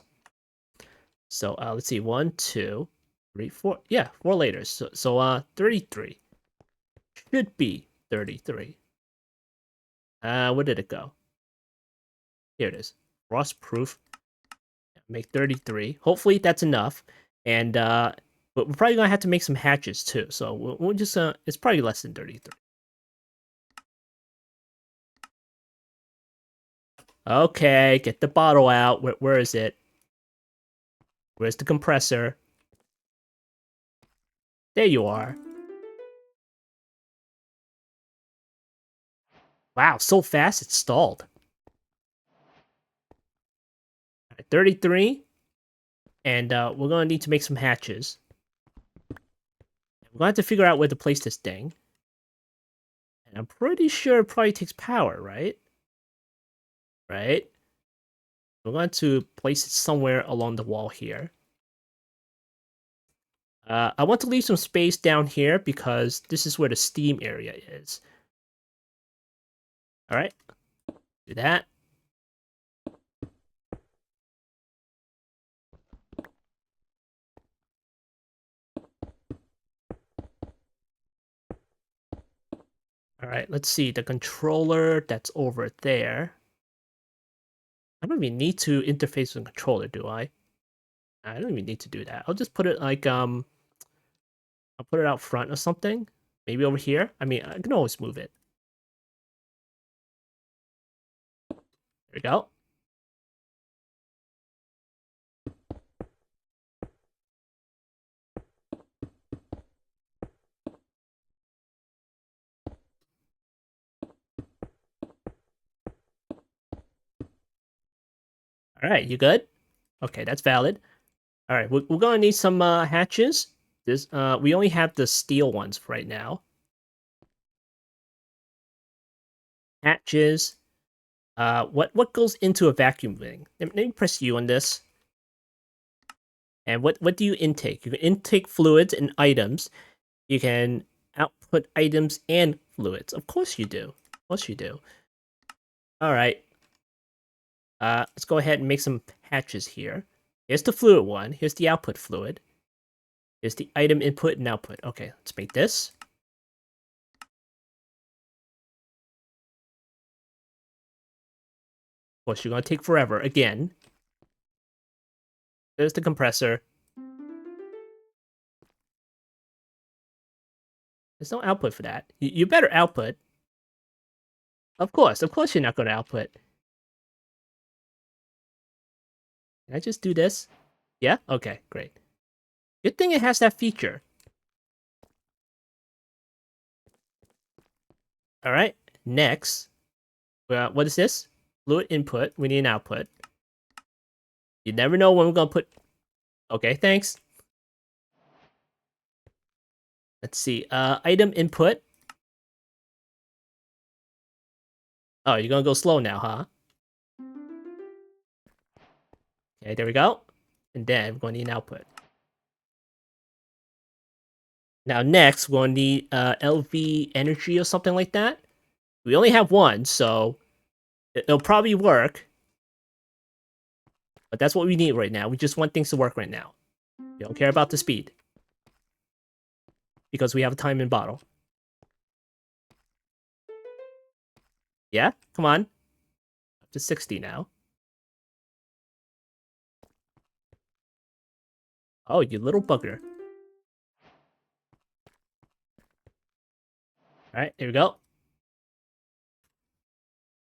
So let's see, 1, 2, 3, 4. Yeah, 4 layers. So 33 should be 33. Where did it go? Here it is. Frostproof. Make 33. Hopefully that's enough. And but we're probably gonna have to make some hatches too. So we'll just it's probably less than 33. Okay, get the bottle out. Where is it? Where's the compressor? There you are. Wow, so fast it stalled. 33. And we're gonna need to make some hatches. We're gonna have to figure out where to place this thing. And I'm pretty sure it probably takes power, right? Right? We're going to place it somewhere along the wall here. I want to leave some space down here because this is where the steam area is. Alright, do that. Alright, let's see, the controller that's over there. I don't even need to interface with the controller, do I? I don't even need to do that. I'll just put it like, I'll put it out front or something. Maybe over here. I mean, I can always move it. There we go. Alright, you good? Okay, that's valid. Alright, we're gonna need some hatches. This we only have the steel ones right now. Hatches. What goes into a vacuum thing? Let me press U on this. And what do you intake? You can intake fluids and items. You can output items and fluids. Of course you do. Of course you do. All right. Let's go ahead and make some hatches here. Here's the fluid one. Here's the output fluid. Here's the item input and output. Okay, let's make this. Of course, you're gonna take forever again. There's the compressor. There's no output for that. You better output. Of course you're not gonna output. Can I just do this? Yeah? Okay, great. Good thing it has that feature. Alright, next. What is this? Fluid input. We need an output. You never know when we're gonna put... Okay, thanks. Let's see. Item input. Oh, you're gonna go slow now, huh? Okay, there we go. And then we're gonna need an output. Now next, we're gonna need LV energy or something like that. We only have one, so it'll probably work. But that's what we need right now. We just want things to work right now. We don't care about the speed. Because we have a time in bottle. Yeah? Come on. Up to 60 now. Oh, you little bugger. Alright, here we go.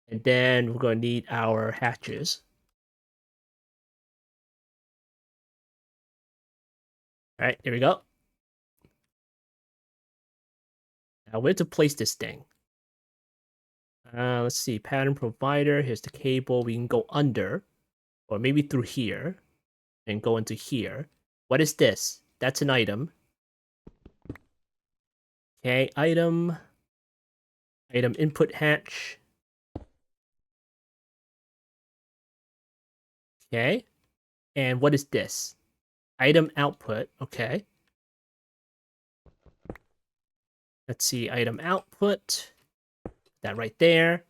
And then we're going to need our hatches. Alright, here we go. Now, where to place this thing? Let's see. Pattern provider. Here's the cable. We can go under. Or maybe through here. And go into here. What is this? That's an item. Okay, item. Item input hatch. Okay. And what is this? Item output. Okay. Let's see. Item output. That right there.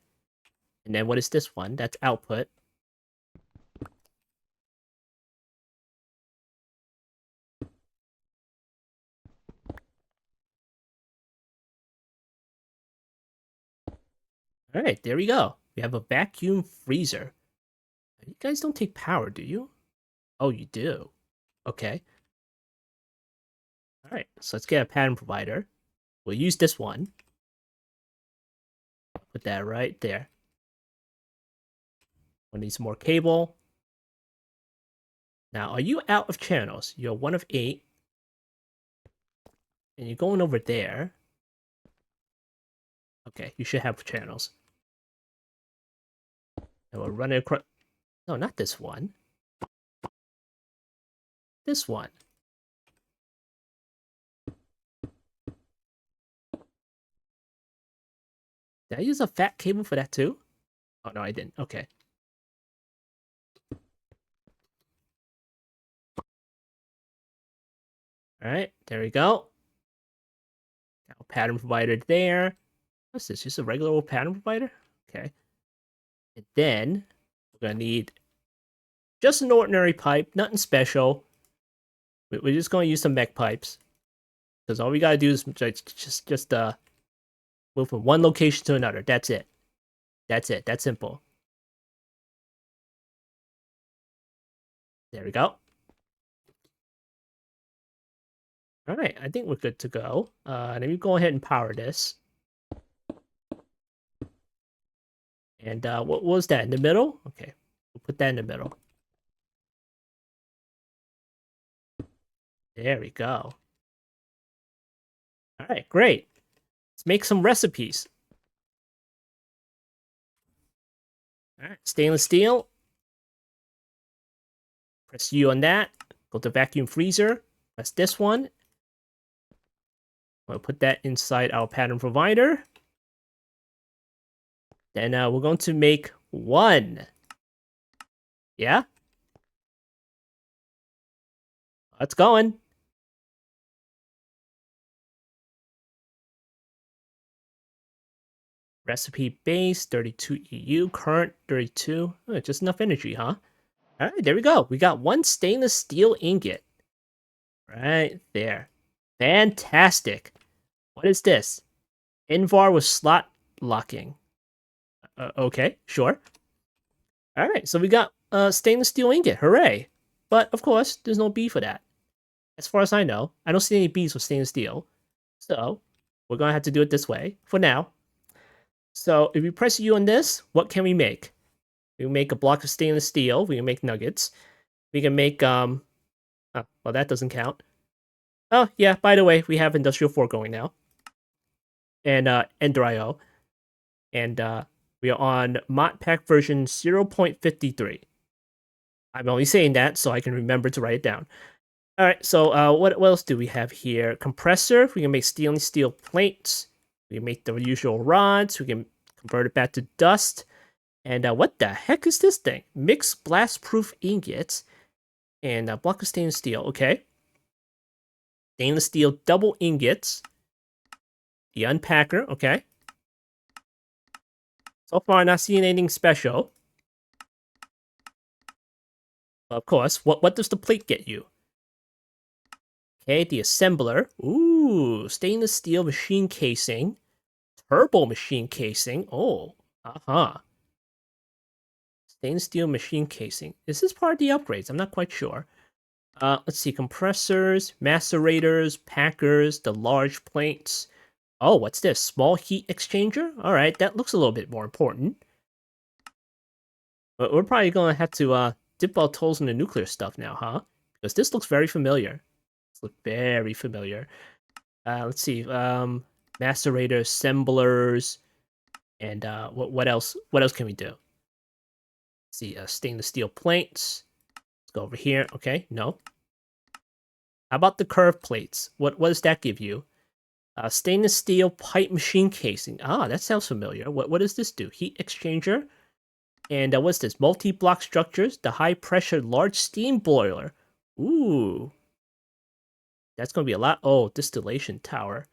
And then what is this one? That's output. All right, there we go. We have a vacuum freezer. You guys don't take power, do you? Oh, you do. Okay. All right, so let's get a pattern provider. We'll use this one. Put that right there. We'll need some more cable. Now, are you out of channels? You're 1 of 8. And you're going over there. Okay, you should have channels. And we'll run it across... No, not this one. This one. Did I use a fat cable for that too? Oh, no, I didn't. Okay. Alright, there we go. Got a pattern provider there. What's this? Just a regular old pattern provider? Okay. And then we're gonna need just an ordinary pipe, nothing special. We're just gonna use some mech pipes. Because all we gotta do is just move from one location to another. That's it. That's it. That's simple. There we go. Alright, I think we're good to go. Let me go ahead and power this. And what was that? In the middle? Okay, we'll put that in the middle. There we go. Alright, great. Let's make some recipes. Alright, stainless steel. Press U on that. Go to vacuum freezer. Press this one. We'll put that inside our pattern provider. Then we're going to make 1. Yeah? It's going. Recipe base, 32 EU, current 32. Oh, just enough energy, huh? Alright, there we go. We got 1 stainless steel ingot. Right there. Fantastic. What is this? Invar with slot locking. Okay, sure. Alright, so we got stainless steel ingot. Hooray. But, of course, there's no B for that. As far as I know, I don't see any B's with stainless steel. So, we're going to have to do it this way for now. So, if we press U on this, what can we make? We can make a block of stainless steel. We can make nuggets. We can make, oh, well, that doesn't count. Oh, yeah, by the way, we have Industrial 4 going now. And Ender.io. And we are on Modpack version 0.53. I'm only saying that so I can remember to write it down. All right, so what else do we have here? Compressor. We can make stainless steel plates. We can make the usual rods. We can convert it back to dust. And what the heck is this thing? Mixed blast-proof ingots and a block of stainless steel. Okay. Stainless steel double ingots. The unpacker. Okay. So far, not seeing anything special. Of course, what does the plate get you? Okay, the assembler. Ooh, stainless steel machine casing. Turbo machine casing. Oh, stainless steel machine casing. Is this part of the upgrades? I'm not quite sure. Let's see. Compressors, macerators, packers, the large plates. Oh, what's this? Small heat exchanger? All right, that looks a little bit more important. But we're probably going to have to dip our toes in the nuclear stuff now, huh? Because this looks very familiar. This looks very familiar. Let's see. Macerators, assemblers, and what else? What else can we do? Let's see. Stainless steel plates. Let's go over here. Okay, no. How about the curved plates? What does that give you? Stainless steel pipe machine casing. Ah, that sounds familiar. What does this do? Heat exchanger. And what's this? Multi-block structures. The high-pressure large steam boiler. Ooh. That's going to be a lot. Oh, distillation tower.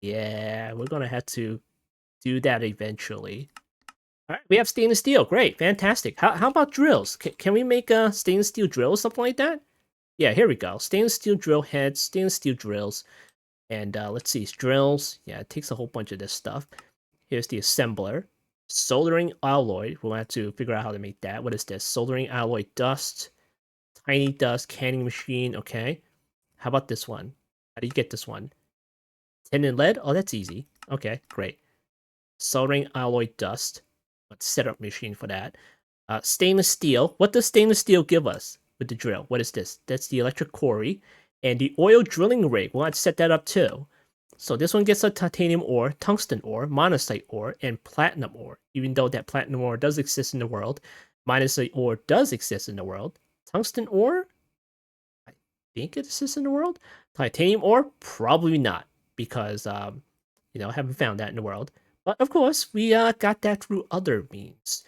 Yeah, we're going to have to do that eventually. All right, we have stainless steel. Great, fantastic. How about drills? Can we make a stainless steel drill, something like that? Yeah, here we go. Stainless steel drill heads, stainless steel drills. And let's see, drills. Yeah, it takes a whole bunch of this stuff. Here's the assembler. Soldering alloy. We'll have to figure out how to make that. What is this? Soldering alloy dust. Tiny dust canning machine. Okay. How about this one? How do you get this one? Tin and lead? Oh, that's easy. Okay, great. Soldering alloy dust. Let's set up machine for that. Stainless steel. What does stainless steel give us with the drill? What is this? That's the electric quarry. And the oil drilling rig. We'll have to set that up too. So this one gets a titanium ore, tungsten ore, monazite ore, and platinum ore. Even though that platinum ore does exist in the world, monazite ore does exist in the world. Tungsten ore, I think it exists in the world. Titanium ore, probably not, because I haven't found that in the world. But of course, we got that through other means.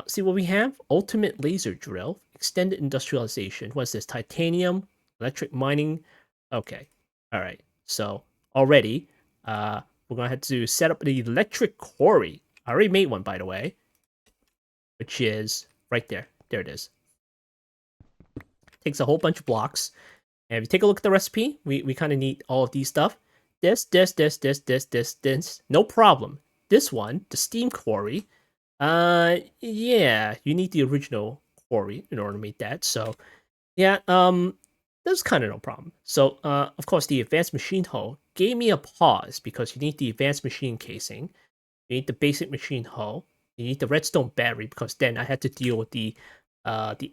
See what we have? Ultimate laser drill, extended industrialization. What's this? Titanium, electric mining. Okay, all right. So already, we're gonna have to set up the electric quarry. I already made one, by the way, which is right there. There it is. Takes a whole bunch of blocks. And if you take a look at the recipe, we kind of need all of these stuff. This. No problem. This one, the steam quarry. Yeah, you need the original quarry in order to make that. So, yeah, that's kind of no problem. So, of course, the advanced machine hull gave me a pause because you need the advanced machine casing, you need the basic machine hull, you need the redstone battery because then I had to deal with the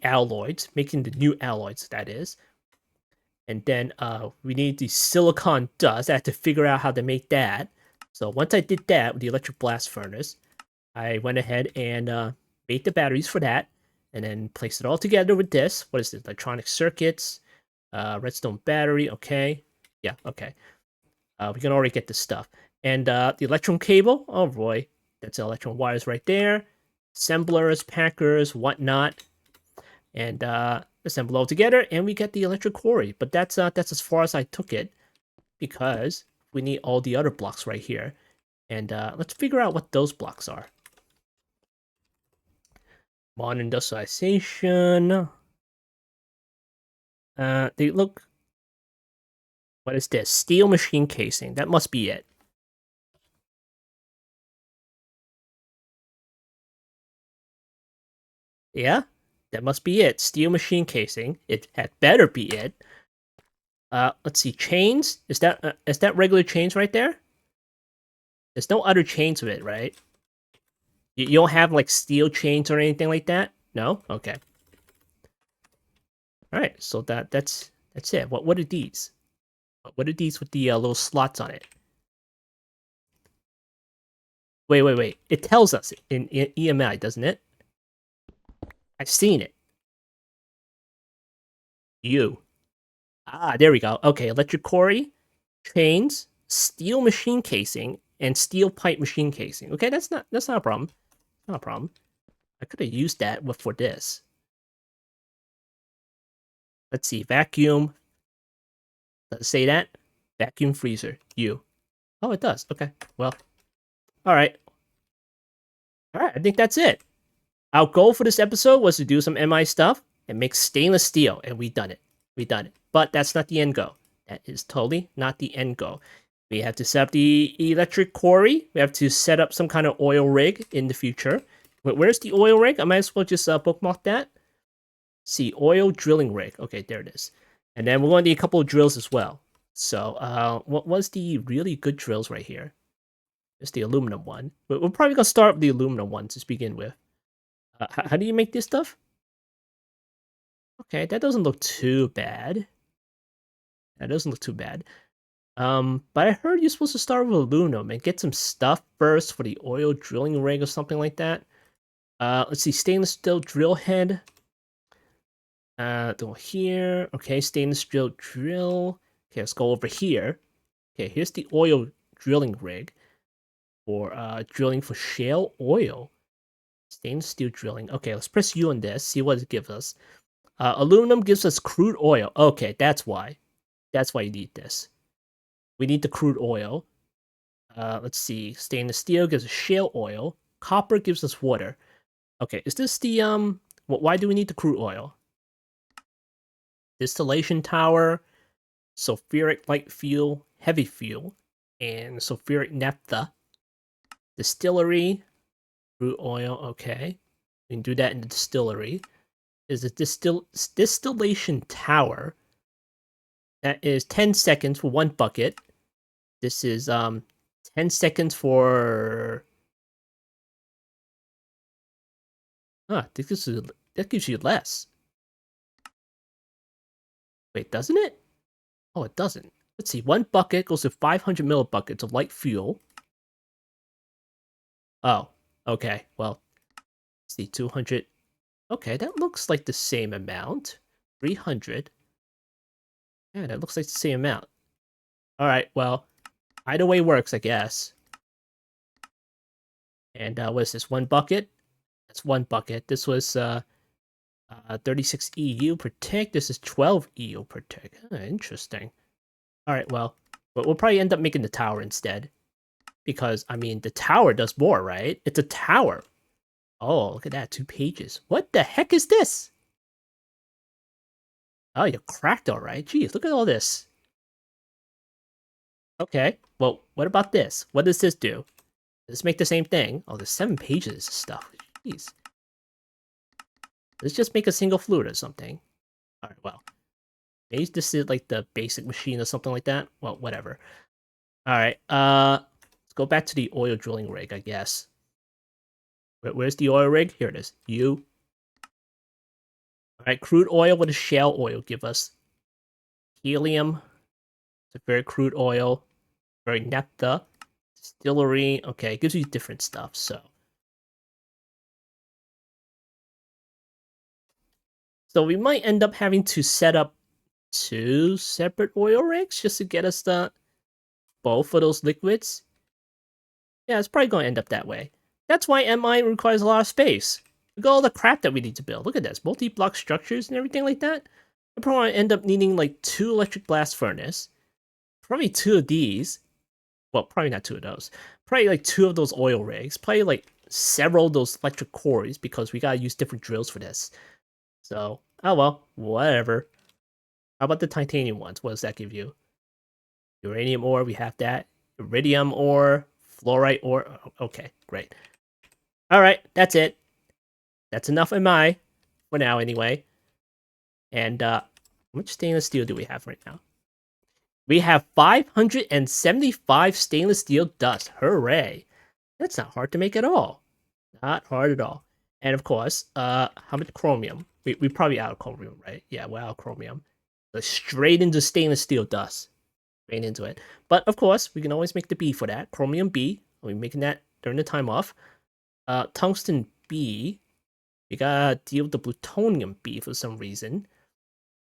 alloys, making the new alloys, that is. And then we need the silicon dust. I had to figure out how to make that. So once I did that with the electric blast furnace, I went ahead and made the batteries for that, and then placed it all together with this. What is this? Electronic circuits, redstone battery. Okay, yeah, okay. We can already get this stuff. And the electron cable, oh boy, that's electron wires right there. Assemblers, packers, whatnot. And assemble all together, and we get the electric quarry. But that's as far as I took it, because we need all the other blocks right here. And let's figure out what those blocks are. Modern industrialization. They look. What is this? Steel machine casing. That must be it. Yeah, that must be it. Steel machine casing. It had better be it. Let's see. Chains. Is that regular chains right there? There's no other chains of it, right? You don't have like steel chains or anything like that? No? Okay. Alright, so that's it. What are these? What are these with the little slots on it? Wait. It tells us in EMI, doesn't it? I've seen it. You. Ah, there we go. Okay, electric quarry, chains, steel machine casing, and steel pipe machine casing. Okay, that's not a problem. Not a problem. I could have used that for this. Let's see. Vacuum. Does it say that? Vacuum freezer. You. Oh, it does. Okay. Well. Alright. Alright, I think that's it. Our goal for this episode was to do some MI stuff and make stainless steel, and we done it. We done it. But that's not the end goal. That is totally not the end goal. We have to set up the electric quarry. We have to set up some kind of oil rig in the future. Where's the oil rig? I might as well just bookmark that. See, oil drilling rig. Okay, there it is. And then we're going to need a couple of drills as well. So, what was the really good drills right here? It's the aluminum one. We're probably going to start with the aluminum one to begin with. How do you make this stuff? Okay, that doesn't look too bad. That doesn't look too bad. But I heard you're supposed to start with aluminum and get some stuff first for the oil drilling rig or something like that. Let's see, stainless steel drill head. Go here. Okay, stainless steel drill. Okay, let's go over here. Okay, here's the oil drilling rig for drilling for shale oil. Stainless steel drilling. Okay, let's press U on this, see what it gives us. Aluminum gives us crude oil. Okay, that's why. That's why you need this. We need the crude oil. Let's see. Stainless steel gives us shale oil. Copper gives us water. Okay, is this the why do we need the crude oil? Distillation tower, sulfuric light fuel, heavy fuel, and sulfuric naphtha. Distillery, crude oil. Okay, we can do that in the distillery. Is a distillation tower. That is 10 seconds for one bucket. This is 10 seconds for that gives you less. Wait, doesn't it? Oh, it doesn't. Let's see. One bucket goes to 500 millibuckets of light fuel. Oh, okay. Well, let's see. 200. Okay, that looks like the same amount. 300. Yeah, that looks like the same amount. All right. Well, either way works, I guess. And what is this? One bucket? That's one bucket. This was 36 EU per tick. This is 12 EU per tick. Interesting. All right, well, but we'll probably end up making the tower instead. Because, I mean, the tower does more, right? It's a tower. Oh, look at that. 2 pages. What the heck is this? Oh, you're cracked all right. Jeez, look at all this. Okay, well, what about this? What does this do? Does this make the same thing? Oh, there's 7 pages of stuff. Jeez. Let's just make a single fluid or something. All right, well. Maybe this is like the basic machine or something like that. Well, whatever. All right, let's go back to the oil drilling rig, I guess. Where's the oil rig? Here it is. You. All right, crude oil. What does shale oil give us? Helium. It's a very crude oil. Very naphtha. Distillery. Okay, it gives you different stuff, so. So we might end up having to set up 2 separate oil rigs just to get us the both of those liquids, yeah, it's probably going to end up that way. That's why MI requires a lot of space. Look at all the crap that we need to build. Look at this, multi-block structures and everything like that. I probably end up needing like 2 electric blast furnace, probably 2 of these. Well, probably not 2 of those. Probably like 2 of those oil rigs. Probably like several of those electric cores because we gotta use different drills for this. So, oh well, whatever. How about the titanium ones? What does that give you? Uranium ore, we have that. Iridium ore, fluorite ore. Okay, great. Alright, that's it. That's enough MI for now anyway. And how much stainless steel do we have right now? We have 575 stainless steel dust. Hooray. That's not hard to make at all. Not hard at all. And of course, how much chromium? We probably out of chromium, right? Yeah, we're out of chromium. So straight into stainless steel dust. Straight into it. But of course, we can always make the B for that. Chromium B. We're making that during the time off. Tungsten B. We gotta deal with the plutonium B for some reason.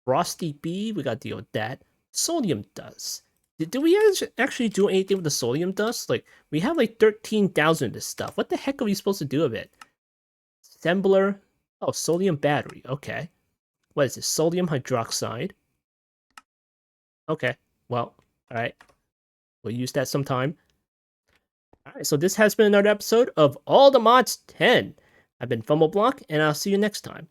Frosty B, we gotta deal with that. Sodium dust. Did we actually do anything with the sodium dust? Like, we have like 13,000 of this stuff. What the heck are we supposed to do with it? Assembler. Oh, sodium battery. Okay. What is this? Sodium hydroxide. Okay. Well, alright. We'll use that sometime. Alright, so this has been another episode of All the Mods 10. I've been FumbleBlock, and I'll see you next time.